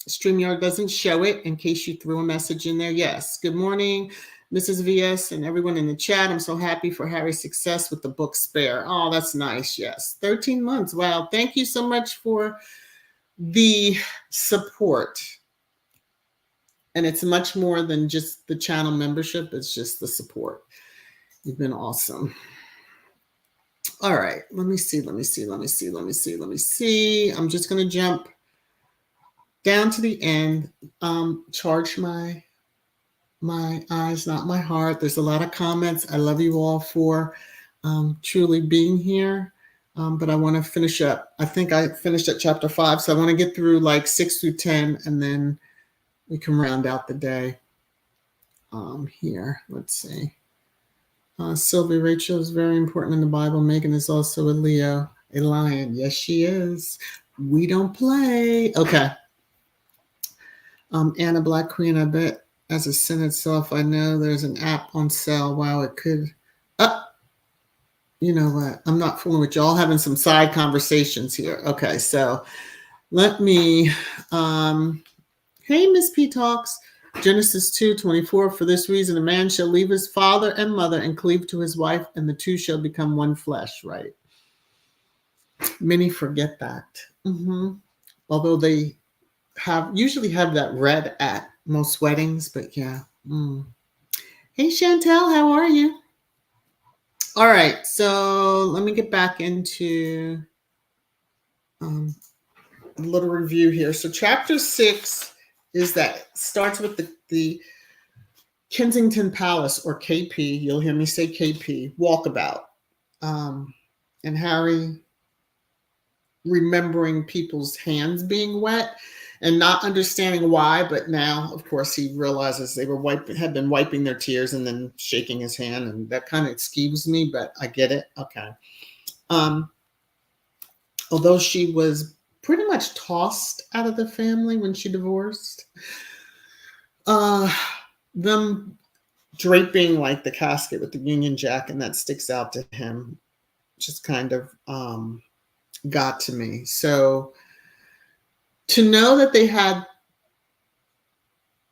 StreamYard doesn't show it in case you threw a message in there. Yes. Good morning, Mrs. VS and everyone in the chat. I'm so happy for Harry's success with the book Spare. Oh, that's nice. Yes. 13 months. Wow. Thank you so much for the support. And it's much more than just the channel membership. It's just the support. You've been awesome. All right. Let me see. I'm just going to jump down to the end. Charge my eyes, not my heart. There's a lot of comments. I love you all for truly being here. But I want to finish up. I think I finished at chapter 5. So I want to get through like 6 through 10, and then we can round out the day. Here, let's see. Sylvia Rachel is very important in the Bible. Megan is also a Leo, a lion. Yes, she is. We don't play. Okay. Anna Black Queen, I bet as a sin itself. I know there's an app on sale. Wow, it could. You know what? I'm not fooling with y'all. Having some side conversations here. Okay, so let me. Hey, Miss P Talks. Genesis 2:24. For this reason, a man shall leave his father and mother and cleave to his wife, and the two shall become one flesh. Right. Many forget that. Although they usually have that read at most weddings, but yeah. Hey, Chantel, how are you? All right, so let me get back into a little review here. So chapter 6 is that starts with the Kensington Palace, or KP. You'll hear me say KP, walkabout. And Harry remembering people's hands being wet and not understanding why, but now, of course, he realizes they had been wiping their tears and then shaking his hand, and that kind of skeeves me, but I get it. Okay. Although she was pretty much tossed out of the family when she divorced, them draping like the casket with the Union Jack, and that sticks out to him, just kind of got to me. So to know that they had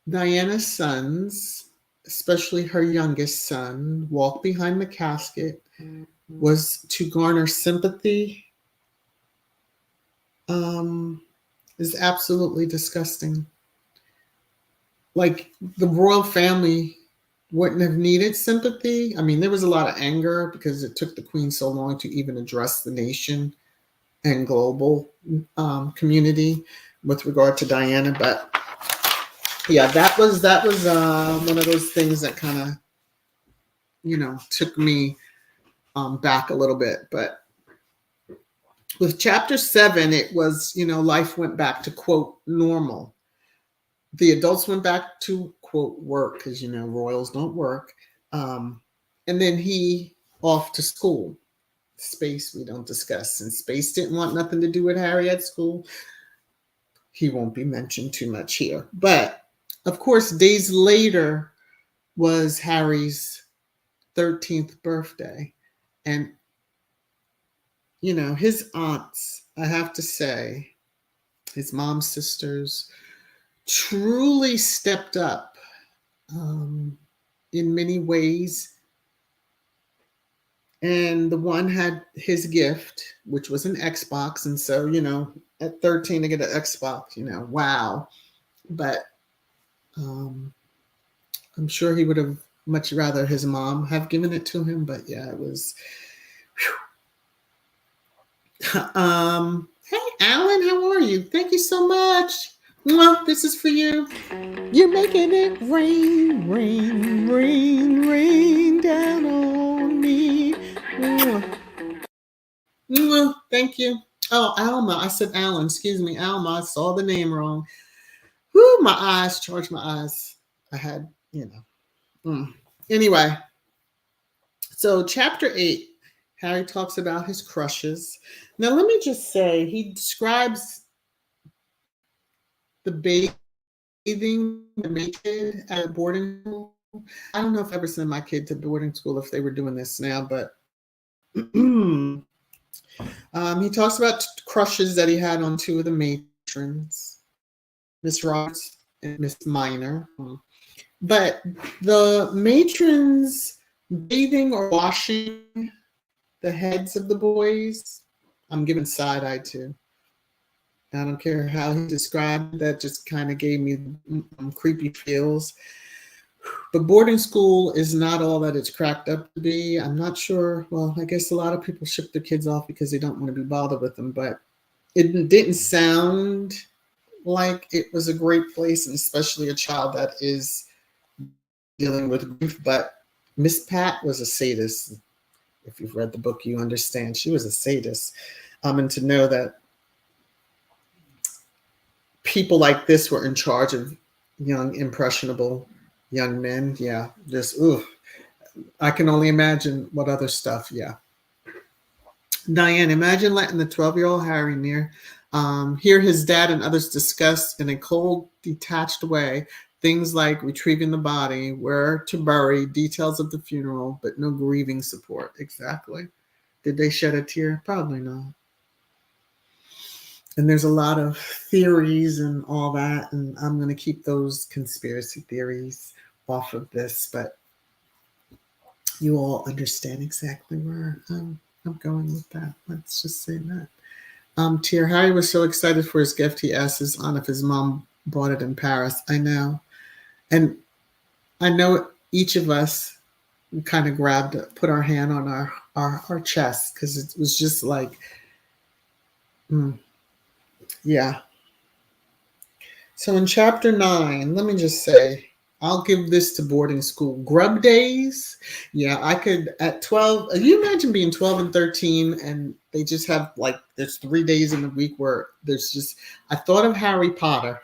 Diana's sons, especially her youngest son, walk behind the casket was to garner sympathy, is absolutely disgusting. Like, the royal family wouldn't have needed sympathy. I mean, there was a lot of anger because it took the queen so long to even address the nation and global community with regard to Diana. But yeah, that was one of those things that kind of, took me back a little bit. But with chapter 7, it was, life went back to, quote, normal. The adults went back to, quote, work, because, royals don't work. And then he off to school. Space we don't discuss. And Space didn't want nothing to do with Harry at school. He won't be mentioned too much here. But, of course, days later was Harry's 13th birthday. And, his aunts, I have to say, his mom's sisters, truly stepped up in many ways. And the one had his gift, which was an Xbox. And so, at 13 to get an Xbox, wow. But I'm sure he would have much rather his mom have given it to him. But yeah, it was. Hey, Alan, how are you? Thank you so much. Well, this is for you. You're making it rain, rain, rain, rain down on me. Thank you. Oh, Alma. I said Alan. Excuse me, Alma. I saw the name wrong. Whoo, my eyes. Charged my eyes. I had, Anyway. So chapter 8, Harry talks about his crushes. Now, let me just say, he describes the bathing the kid at a boarding school. I don't know if I ever sent my kid to boarding school if they were doing this now, but he talks about crushes that he had on 2 of the matrons, Miss Roberts and Miss Minor. But the matrons bathing or washing the heads of the boys, I'm giving side eye to. I don't care how he described it, that just kind of gave me creepy feels. But boarding school is not all that it's cracked up to be. I'm not sure. Well, I guess a lot of people ship their kids off because they don't want to be bothered with them. But it didn't sound like it was a great place, and especially a child that is dealing with grief. But Miss Pat was a sadist. If you've read the book, you understand. She was a sadist. And to know that people like this were in charge of young, impressionable young men, yeah, just, I can only imagine what other stuff, yeah. Diane, imagine letting the 12-year-old Harry hear his dad and others discuss in a cold, detached way Things like retrieving the body, where to bury, details of the funeral, but no grieving support. Exactly. Did they shed a tear? Probably not. And there's a lot of theories and all that, and I'm going to keep those conspiracy theories off of this, but you all understand exactly where I'm going with that. Let's just say that. Tier Harry was so excited for his gift, he asked his aunt if his mom bought it in Paris. I know. And I know each of us kind of put our hand on our chest, because it was just like, yeah. So in chapter 9, let me just say, I'll give this to boarding school. Grub days. Yeah, I could at 12. You imagine being 12 and 13 and they just have like, there's 3 days in the week where there's just, I thought of Harry Potter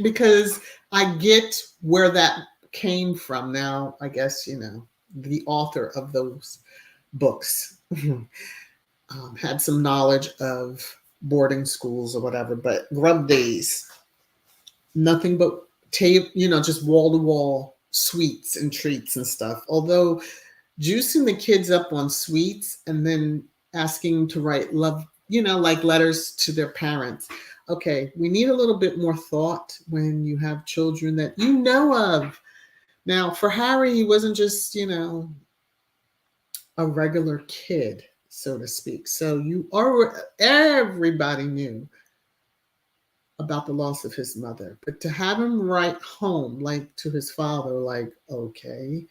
because I get where that came from. Now, I guess, the author of those books had some knowledge of boarding schools or whatever, but grub days, nothing but tape, just wall to wall sweets and treats and stuff. Although juicing the kids up on sweets and then asking to write love, like letters to their parents. Okay, we need a little bit more thought when you have children that you know of. Now, for Harry, he wasn't just, a regular kid, so to speak. So everybody knew about the loss of his mother, but to have him write home, like to his father, like, okay,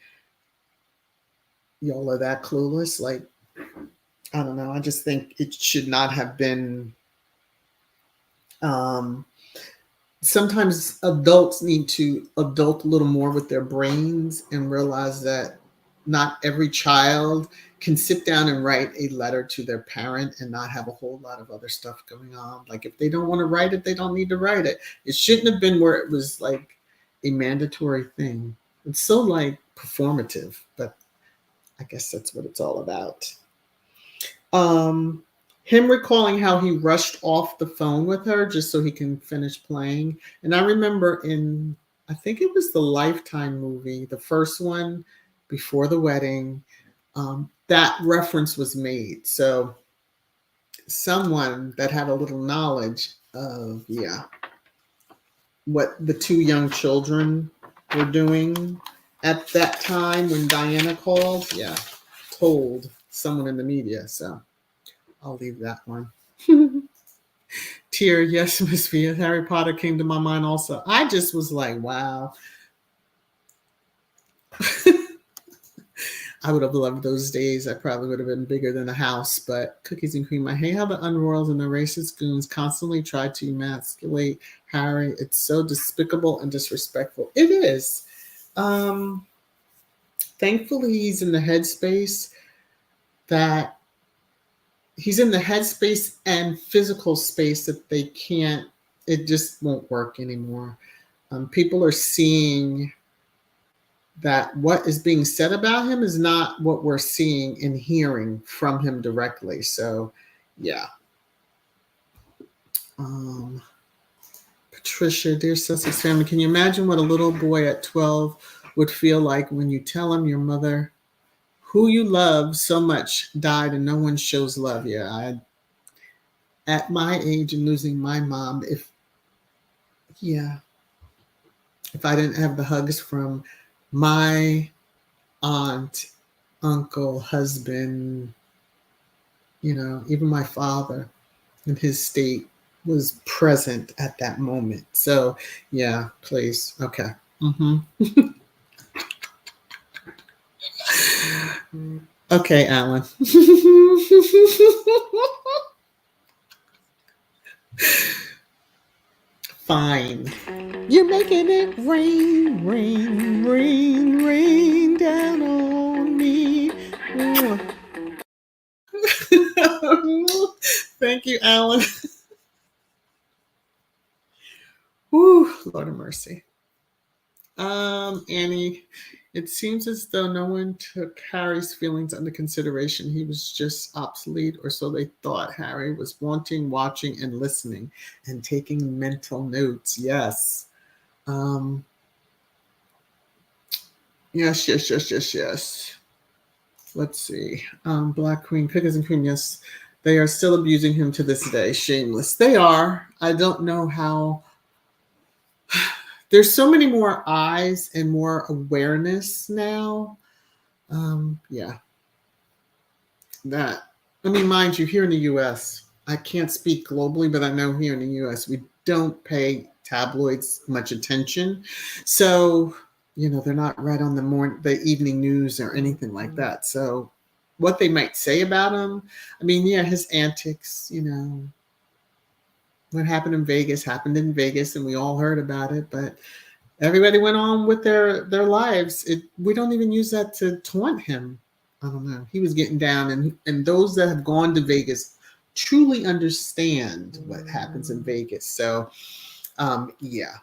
y'all are that clueless. Like, I don't know. I just think it should not have been. Sometimes adults need to adult a little more with their brains and realize that not every child can sit down and write a letter to their parent and not have a whole lot of other stuff going on. Like, if they don't want to write it, they don't need to write it. It shouldn't have been where it was like a mandatory thing. It's so like performative, but I guess that's what it's all about. Him recalling how he rushed off the phone with her just so he can finish playing. And I remember I think it was the Lifetime movie, the first one before the wedding, that reference was made. So someone that had a little knowledge of, what the 2 young children were doing at that time when Diana called, told someone in the media. So I'll leave that one. Tear, yes, Miss Via. Harry Potter came to my mind also. I just was like, wow. I would have loved those days. I probably would have been bigger than a house, but cookies and cream. I hate how the unroyals and the racist goons constantly try to emasculate Harry. It's so despicable and disrespectful. It is. Thankfully, he's in the headspace and physical space that it just won't work anymore. People are seeing that what is being said about him is not what we're seeing and hearing from him directly. So, yeah. Patricia, dear Sussex family, can you imagine what a little boy at 12 would feel like when you tell him your mother, who you love so much, died and no one shows love? Yeah, at my age and losing my mom, if I didn't have the hugs from my aunt, uncle, husband, even my father in his state was present at that moment. So, yeah, please. Okay. Okay, Alan. Fine. You're making it rain, rain, rain, rain down on me. Thank you, Alan. Whew, Lord of mercy. Annie, it seems as though no one took Harry's feelings under consideration. He was just obsolete, or so they thought. Harry was wanting, watching, and listening, and taking mental notes. Yes. Um, yes. Let's see. Black Queen, Pickers and Cream. Yes, they are still abusing him to this day. Shameless. They are. I don't know how. There's so many more eyes and more awareness now. Yeah, that. I mean, mind you, here in the U.S., I can't speak globally, but I know here in the U.S. we don't pay tabloids much attention, so they're not right on the evening news or anything like that. So, what they might say about him, I mean, yeah, his antics, what happened in Vegas happened in Vegas, and we all heard about it, but everybody went on with their lives. We don't even use that to taunt him. I don't know. He was getting down, and those that have gone to Vegas truly understand what happens in Vegas. So, yeah,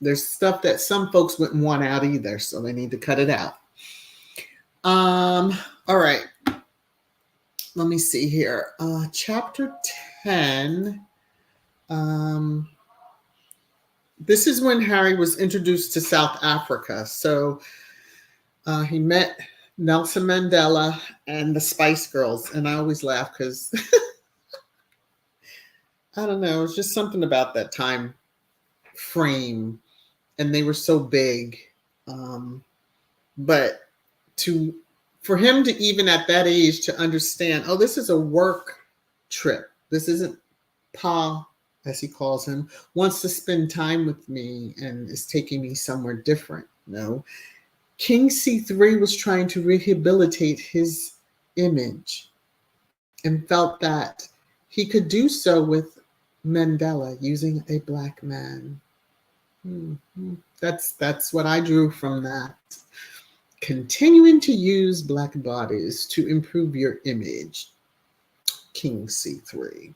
there's stuff that some folks wouldn't want out either, so they need to cut it out. All right. Let me see here. Chapter 10. This is when Harry was introduced to South Africa. So he met Nelson Mandela and the Spice Girls. And I always laugh because I don't know, it's just something about that time frame. And they were so big. But for him to even at that age to understand, oh, this is a work trip. This isn't Pa, as he calls him, wants to spend time with me and is taking me somewhere different. No. King C3 was trying to rehabilitate his image and felt that he could do so with Mandela using a black man. That's what I drew from that. Continuing to use black bodies to improve your image. King C3.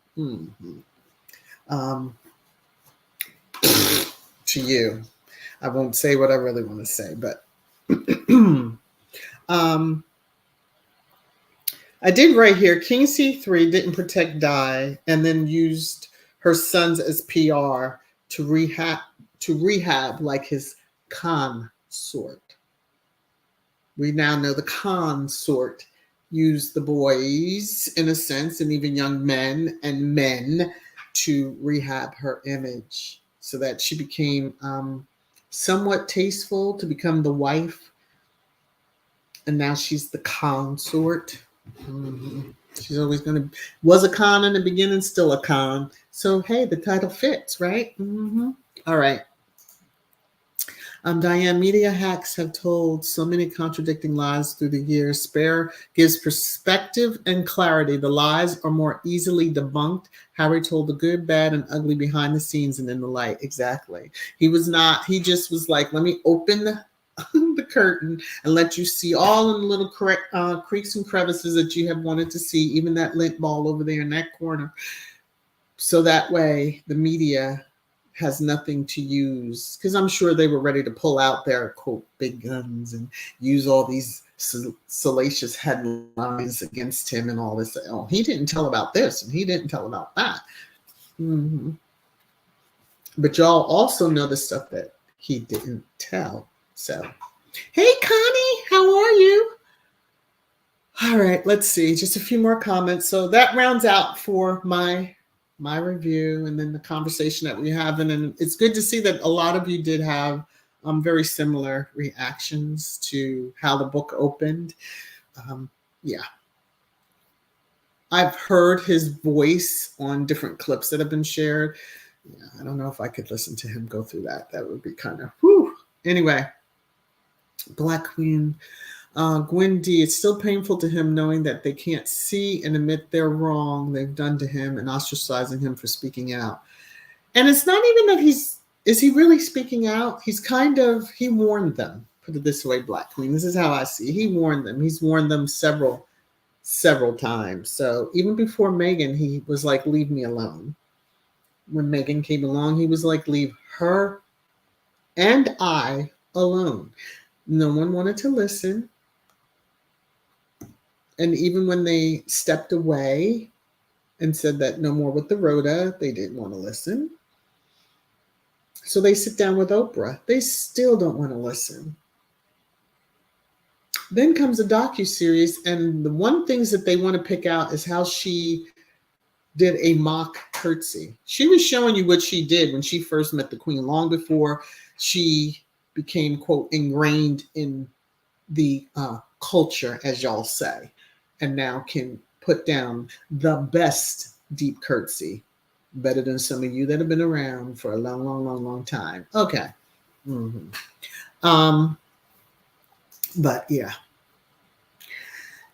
To you. I won't say what I really want to say, but I did right here. King C3 didn't protect Di and then used her sons as PR to rehab like his consort. We now know the consort used the boys, in a sense, and even young men and men to rehab her image so that she became somewhat tasteful to become the wife. And now she's the consort. She's always was a con in the beginning, still a con. So, hey, the title fits, right? All right. Diane, media hacks have told so many contradicting lies through the years. Spare gives perspective and clarity. The lies are more easily debunked. Harry told the good, bad, and ugly behind the scenes and in the light. Exactly. He just was like, let me open the curtain and let you see all in the little creaks and crevices that you have wanted to see, even that lint ball over there in that corner. So that way the media has nothing to use, because I'm sure they were ready to pull out their quote big guns and use all these salacious headlines against him and all this. Oh, he didn't tell about this and he didn't tell about that. But y'all also know the stuff that he didn't tell. So, hey Connie, how are you? All right, let's see, just a few more comments. So that rounds out for my review and then the conversation that we have. And it's good to see that a lot of you did have very similar reactions to how the book opened. Yeah. I've heard his voice on different clips that have been shared. Yeah, I don't know if I could listen to him go through that. That would be kind of, whew. Anyway, Black Queen. Gwen D, it's still painful to him knowing that they can't see and admit their wrong they've done to him and ostracizing him for speaking out. And it's not even that is he really speaking out? He warned them. Put it this way, Black Queen. This is how I see it. He warned them. He's warned them several times. So even before Meghan, he was like, leave me alone. When Meghan came along, he was like, leave her and I alone. No one wanted to listen. And even when they stepped away and said that no more with the Rhoda, they didn't want to listen. So they sit down with Oprah. They still don't want to listen. Then comes a docuseries, and the one things that they want to pick out is how she did a mock curtsy. She was showing you what she did when she first met the Queen, long before she became, quote, ingrained in the culture, as y'all say, and now can put down the best deep curtsy, better than some of you that have been around for a long, long, long, long time. Okay. But yeah,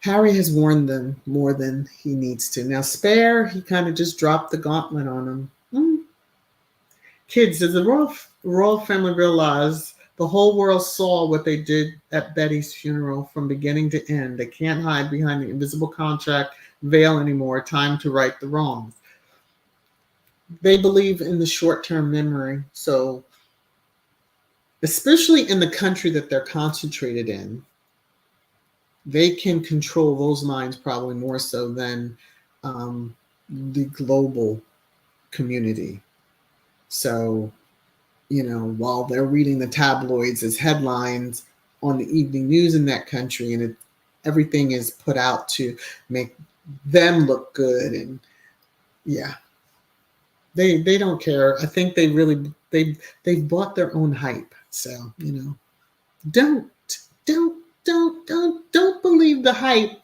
Harry has warned them more than he needs to. Now, Spare, he kind of just dropped the gauntlet on them. Kids, as the royal family realized the whole world saw what they did at Betty's funeral from beginning to end. They can't hide behind the invisible contract veil anymore. Time to right the wrongs. They believe in the short-term memory. So, especially in the country that they're concentrated in, they can control those minds probably more so than the global community. So, while they're reading the tabloids as headlines on the evening news in that country, and everything is put out to make them look good, and yeah, they don't care. I think they've bought their own hype. So don't believe the hype.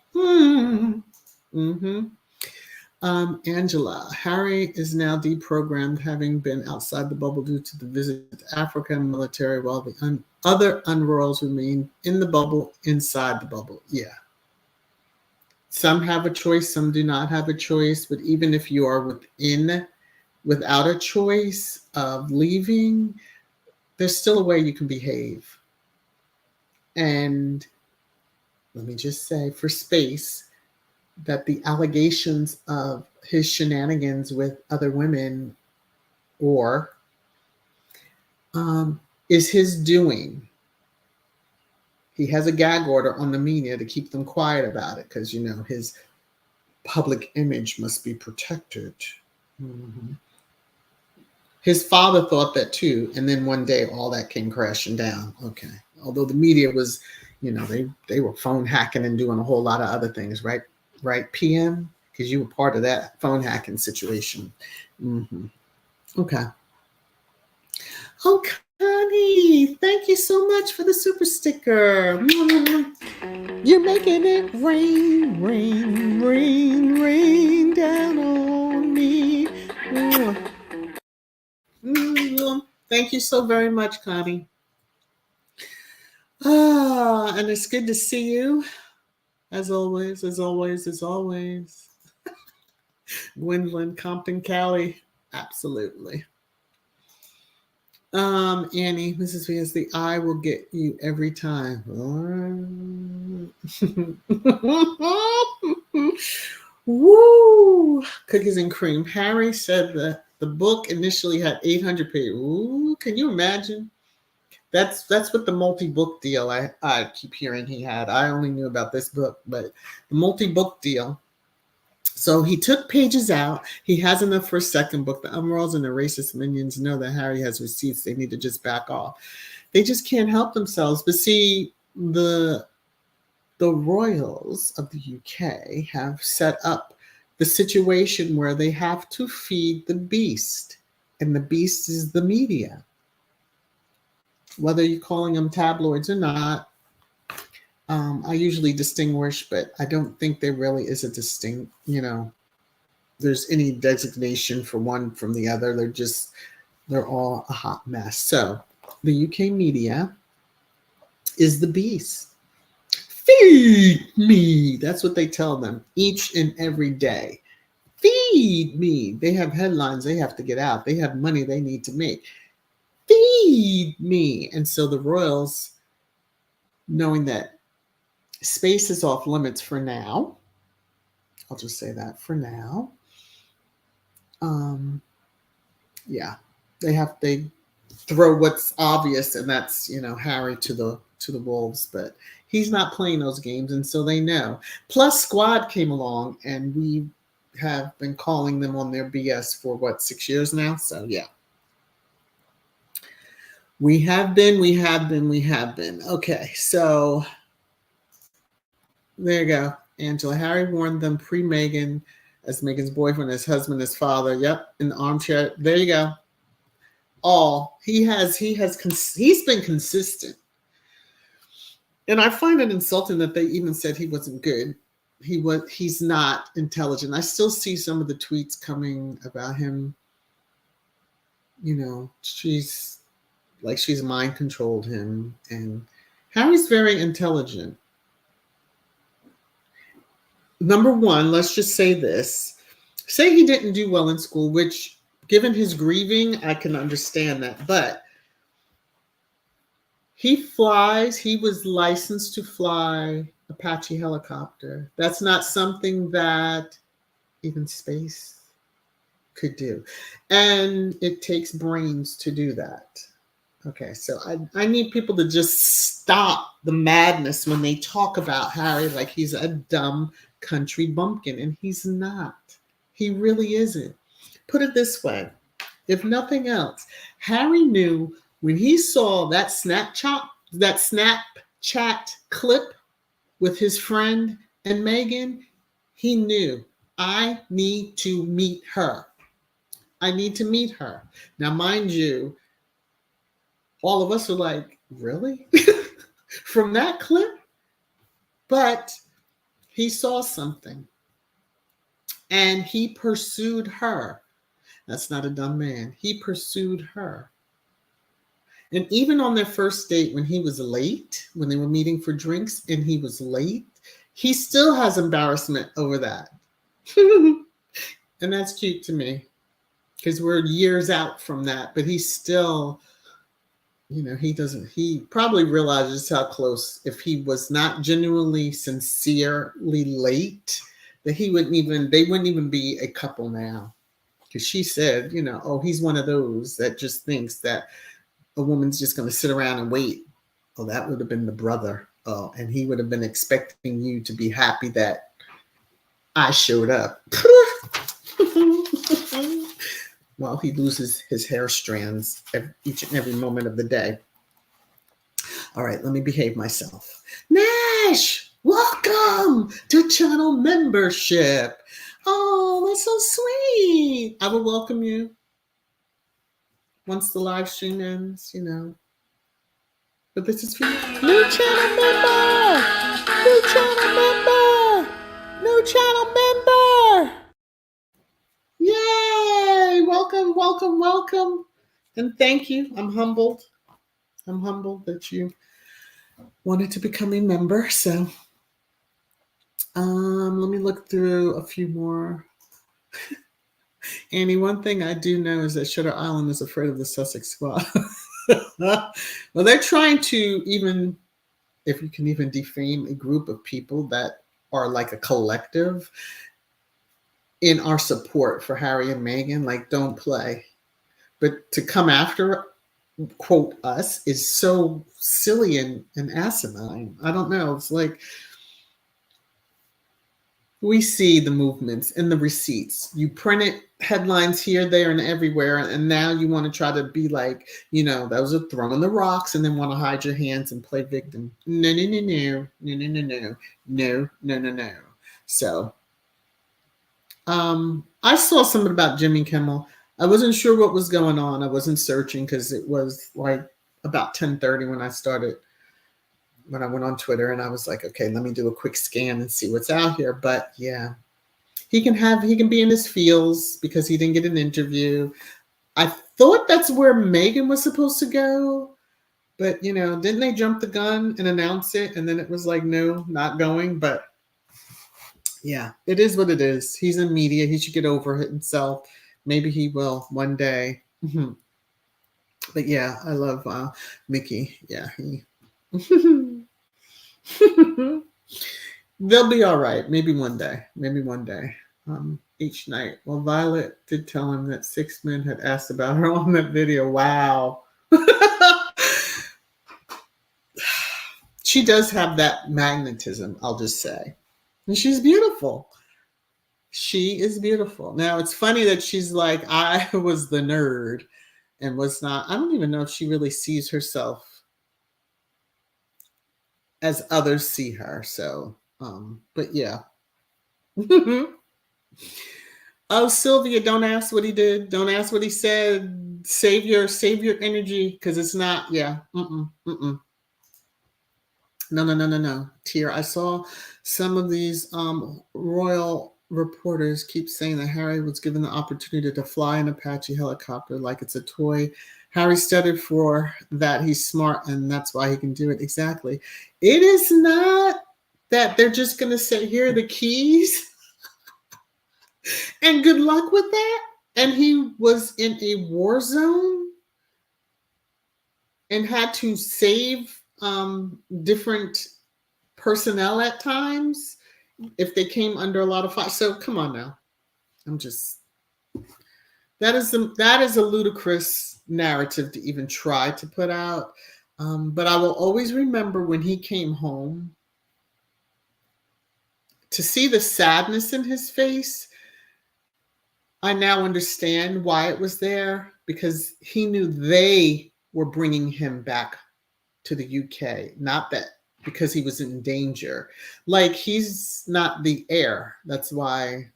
Angela, Harry is now deprogrammed, having been outside the bubble due to the visit to Africa and military, while the other unroyals remain in the bubble, inside the bubble. Yeah. Some have a choice, some do not have a choice, but even if you are without a choice of leaving, there's still a way you can behave. And let me just say, for space, that the allegations of his shenanigans with other women is his doing. He has a gag order on the media to keep them quiet about it because, his public image must be protected. His father thought that too, and then one day all that came crashing down. Okay. Although the media was, they were phone hacking and doing a whole lot of other things, right? Right, PM? Because you were part of that phone hacking situation. Okay. Oh, Connie, thank you so much for the super sticker. You're making it rain, rain, rain, rain down on me. Thank you so very much, Connie. And it's good to see you. As always, as always, as always. Gwendolyn, Compton, Cali. Absolutely. Annie, Mrs. V, the eye will get you every time. Woo! Cookies and cream. Harry said that the book initially had 800 pages. Ooh, can you imagine? That's what the multi-book deal I keep hearing he had. I only knew about this book, but the multi-book deal. So he took pages out. He has enough for a second book. The Umrals and the racist minions know that Harry has receipts. They need to just back off. They just can't help themselves. But see, the royals of the UK have set up the situation where they have to feed the beast. And the beast is the media. Whether you're calling them tabloids or not, I usually distinguish, but I don't think there really is a there's any designation for one from the other. They're all a hot mess. So the UK media is the beast. Feed me. That's what they tell them each and every day. Feed me. They have headlines they have to get out. They have money they need to make. Feed me. And so the royals, knowing that space is off limits for now, I'll just say that for now. Yeah, they throw what's obvious, and that's, Harry to the wolves. But he's not playing those games, and so they know. Plus, Squad came along, and we have been calling them on their BS for what, 6 years now. So yeah, we have been. Okay, so there you go, Angela. Harry warned them pre-Meghan, as Meghan's boyfriend, his husband, his father. Yep, in the armchair. There you go. He's been consistent, and I find it insulting that they even said he wasn't good. He's not intelligent. I still see some of the tweets coming about him. She's mind controlled him, and Harry's very intelligent. Number one, let's just say this. Say he didn't do well in school, which, given his grieving, I can understand that. But he was licensed to fly Apache helicopter. That's not something that even space could do. And it takes brains to do that. Okay, so I need people to just stop the madness when they talk about Harry like he's a dumb country bumpkin, and he's not. He really isn't. Put it this way. If nothing else, Harry knew when he saw that Snapchat clip with his friend and Meghan, he knew, I need to meet her. I need to meet her. Now, mind you, all of us are like, really? From that clip? But he saw something, and he pursued her. That's not a dumb man. He pursued her. And even on their first date, when he was late, when they were meeting for drinks and he was late, he still has embarrassment over that. And that's cute to me, because we're years out from that, but he's still, he probably realizes how close, if he was not genuinely, sincerely late, that they wouldn't even be a couple now. Because she said, he's one of those that just thinks that a woman's just going to sit around and wait. Oh, that would have been the brother. Oh, and he would have been expecting you to be happy that I showed up. Well, he loses his hair strands each and every moment of the day. All right, let me behave myself. Nash, welcome to channel membership. Oh, that's so sweet. I will welcome you once the live stream ends, But this is for you. New channel member! New channel member! New channel member! Yay! Welcome, welcome, welcome. And thank you. I'm humbled. That you wanted to become a member. So let me look through a few more. Annie, one thing I do know is that Shutter Island is afraid of the Sussex Squad. Well, they're trying to, even if you can even defame a group of people that are like a collective in our support for Harry and Meghan, like, don't play. But to come after, quote, us is so silly and asinine. I don't know. It's like, we see the movements and the receipts. You printed headlines here, there, and everywhere, and now you want to try to be like, those are throwing the rocks, and then want to hide your hands and play victim. No. So, I saw something about Jimmy Kimmel. I wasn't sure what was going on. I wasn't searching because it was like about 10:30 when I went on Twitter, and I was like, okay, let me do a quick scan and see what's out here. But yeah, he can be in his feels because he didn't get an interview. I thought that's where Meghan was supposed to go, but didn't they jump the gun and announce it? And then it was like, no, not going. But yeah, it is what it is. He's in media. He should get over it himself. Maybe he will one day. But yeah, I love Mickey. Yeah, they'll be all right. Maybe one day. Each night. Well, Violet did tell him that 6 men had asked about her on that video. Wow. She does have that magnetism, I'll just say. And she's beautiful. She is beautiful. Now, it's funny that she's like, I was the nerd and was not. I don't even know if she really sees herself as others see her. So, but yeah. Oh, Sylvia, don't ask what he did. Don't ask what he said. Save your energy because it's not. Yeah. Mm-mm, mm-mm. No, no, no, no, no. Tier. I saw some of these royal reporters keep saying that Harry was given the opportunity to fly an Apache helicopter like it's a toy. Harry studied for that. He's smart, and that's why he can do it. Exactly. It is not that they're just going to say, here are the keys and good luck with that. And he was in a war zone and had to save different personnel at times if they came under a lot of fire. So come on now. I'm just that is a ludicrous narrative to even try to put out. But I will always remember when he came home to see the sadness in his face. I now understand why it was there because he knew they were bringing him back to the UK, not that because he was in danger. Like, he's not the heir. That's why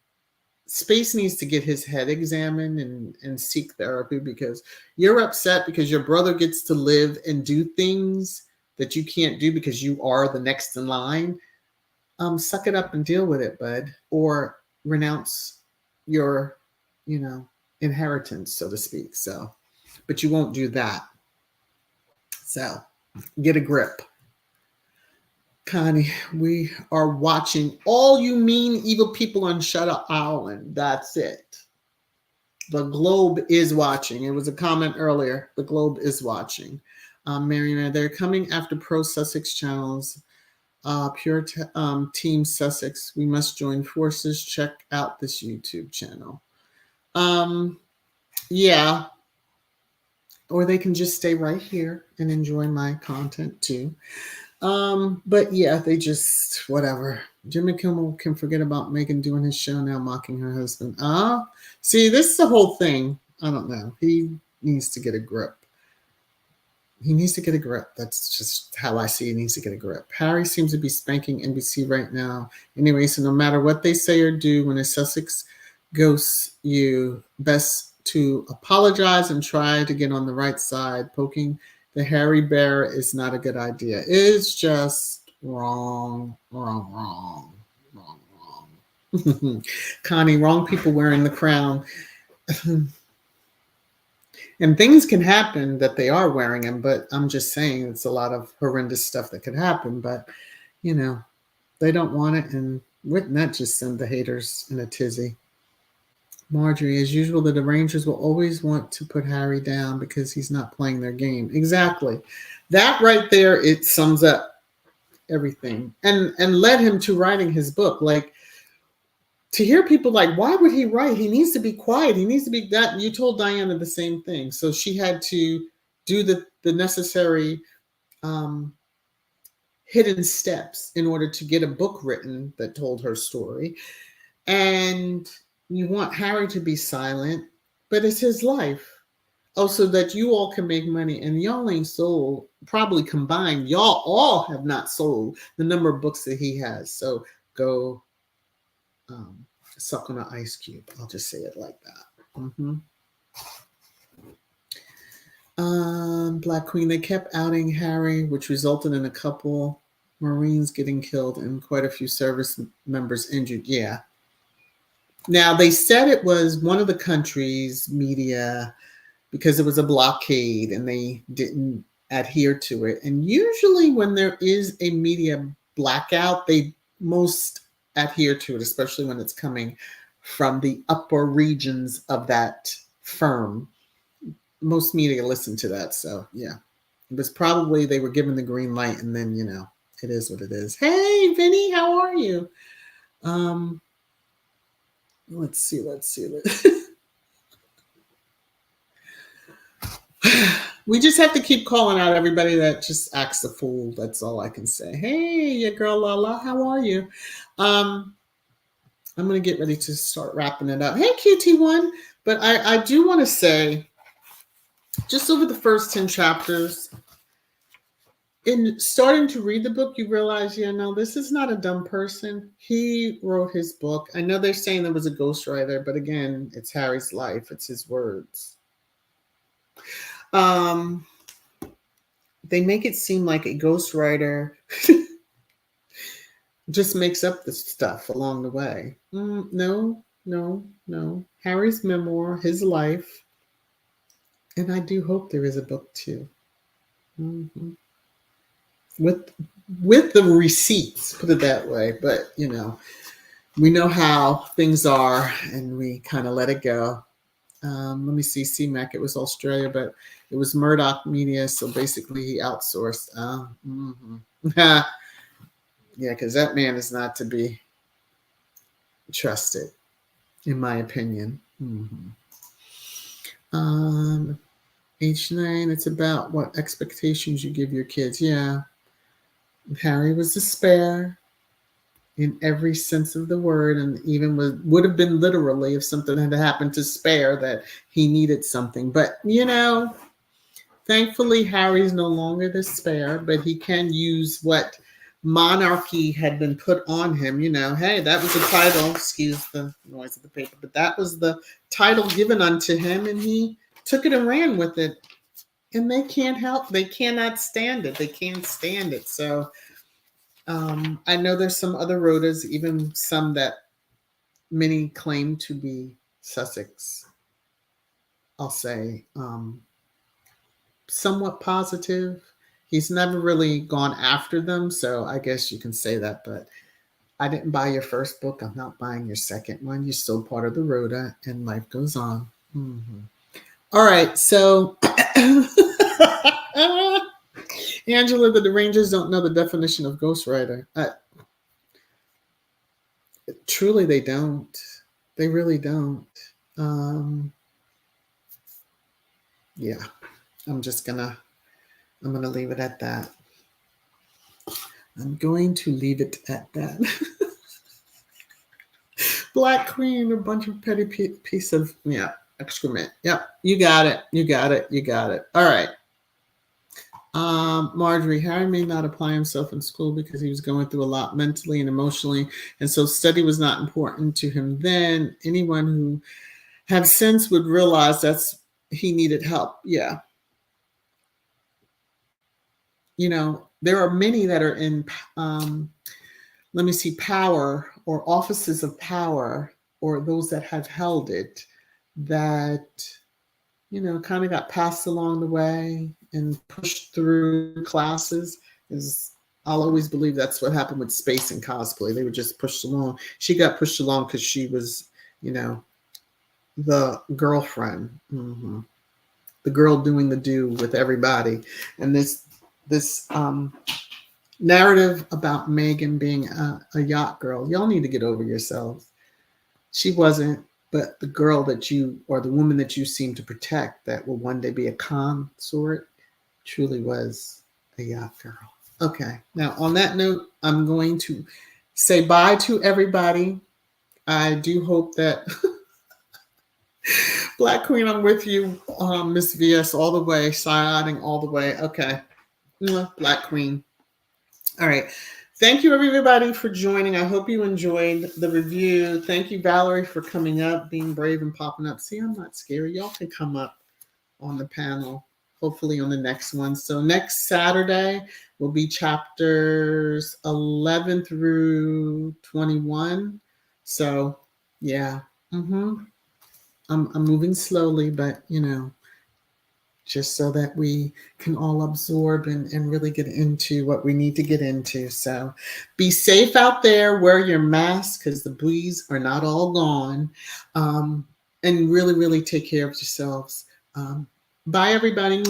Space needs to get his head examined and seek therapy because you're upset because your brother gets to live and do things that you can't do because you are the next in line. Suck it up and deal with it, bud, or renounce your, inheritance, so to speak. So, but you won't do that. So, get a grip. Connie, we are watching all you mean evil people on Shutter Island. That's it. The Globe is watching. It was a comment earlier. The Globe is watching. Mariana, they're coming after pro Sussex channels. Team Sussex. We must join forces. Check out this YouTube channel. Yeah. Or they can just stay right here and enjoy my content too. But yeah, they just whatever. Jimmy Kimmel can forget about Meghan doing his show now, mocking her husband. See, this is the whole thing. I don't know. He needs to get a grip. He needs to get a grip. That's just how I see he needs to get a grip. Harry seems to be spanking NBC right now. Anyway, so no matter what they say or do, when a Sussex ghosts you, best to apologize and try to get on the right side. Poking the Harry Bear is not a good idea. It's just wrong. Connie, wrong people wearing the crown. And things can happen that they are wearing them, but I'm just saying it's a lot of horrendous stuff that could happen. But, they don't want it. And wouldn't that just send the haters in a tizzy? Marjorie, as usual, the Rangers will always want to put Harry down because he's not playing their game. Exactly. That right there, it sums up everything and led him to writing his book. Like, to hear people like, why would he write? He needs to be quiet. He needs to be that. You told Diana the same thing. So she had to do the necessary hidden steps in order to get a book written that told her story. And you want Harry to be silent, but it's his life. Oh, so that you all can make money. And y'all ain't sold, probably combined, y'all all have not sold the number of books that he has. So go suck on an ice cube. I'll just say it like that. Black Queen, they kept outing Harry, which resulted in a couple Marines getting killed and quite a few service members injured. Yeah. Now, they said it was one of the country's media because it was a blockade and they didn't adhere to it. And usually when there is a media blackout, they most adhere to it, especially when it's coming from the upper regions of that firm. Most media listen to that. So, yeah, it was probably they were given the green light and then, it is what it is. Hey, Vinny, how are you? Let's see. We just have to keep calling out everybody that just acts a fool. That's all I can say. Hey, your girl Lala, how are you? Um, I'm gonna get ready to start wrapping it up. Hey, QT1, but I do want to say, just over the first 10 chapters, in starting to read the book, you realize, yeah, no, this is not a dumb person. He wrote his book. I know they're saying there was a ghostwriter, but again, it's Harry's life. It's his words. They make it seem like a ghostwriter just makes up the stuff along the way. No, no, no. Harry's memoir, his life, and I do hope there is a book too. Mm-hmm. With the receipts, put it that way. But we know how things are, and we kind of let it go. Let me see, CMAC. It was Australia, but it was Murdoch Media, so basically he outsourced. Yeah, because that man is not to be trusted, in my opinion. H9. It's about what expectations you give your kids. Yeah, Harry was a spare in every sense of the word, and even would have been literally if something had happened to spare that he needed something. But thankfully Harry's no longer the spare, but he can use what monarchy had been put on him. Hey, that was the title, excuse the noise of the paper, but that was the title given unto him, and he took it and ran with it. And they cannot stand it. They can't stand it. So I know there's some other Rhodas, even some that many claim to be Sussex, I'll say, somewhat positive. He's never really gone after them, so I guess you can say that. But I didn't buy your first book. I'm not buying your second one. You're still part of the Rhoda, and life goes on. All right, so Angela, the Rangers don't know the definition of ghostwriter. Truly, they don't. They really don't. Yeah, I'm gonna leave it at that. I'm going to leave it at that. Black Queen, a bunch of petty piece of excrement. Yep, you got it. You got it. You got it. All right. Marjorie, Harry may not apply himself in school because he was going through a lot mentally and emotionally, and so study was not important to him then. Anyone who have since would realize he needed help. Yeah. There are many that are in, let me see, power or offices of power, or those that have held it, that, kind of got passed along the way and pushed through classes. I'll always believe that's what happened with space and cosplay. They were just pushed along. She got pushed along because she was, the girlfriend, the girl doing the do with everybody. And this narrative about Meghan being a yacht girl, y'all need to get over yourselves. She wasn't, but the girl or the woman that you seem to protect that will one day be a consort truly was a yacht girl. Okay, now on that note, I'm going to say bye to everybody. I do hope that Black Queen, I'm with you, Miss VS, all the way, siding all the way. Okay, Black Queen. All right. Thank you, everybody, for joining. I hope you enjoyed the review. Thank you, Valerie, for coming up, being brave and popping up. See, I'm not scary. Y'all can come up on the panel, hopefully on the next one. So next Saturday will be chapters 11 through 21. So, yeah. I'm moving slowly, but, just so that we can all absorb and really get into what we need to get into. So be safe out there, wear your mask because the bees are not all gone, and really, really take care of yourselves. Bye, everybody.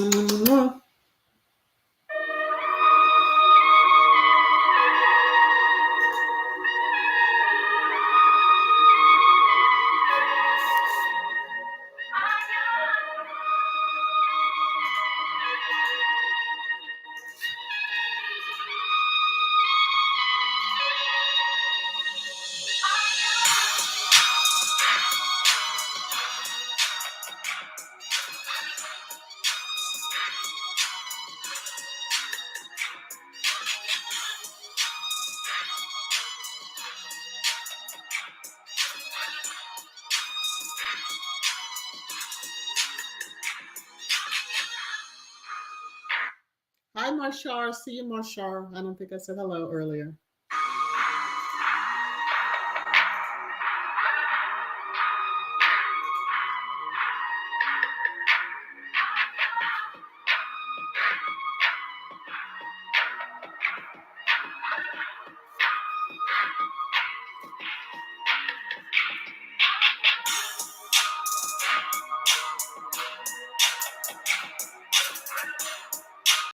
Hi, Marshar. See you, Marshar. I don't think I said hello earlier.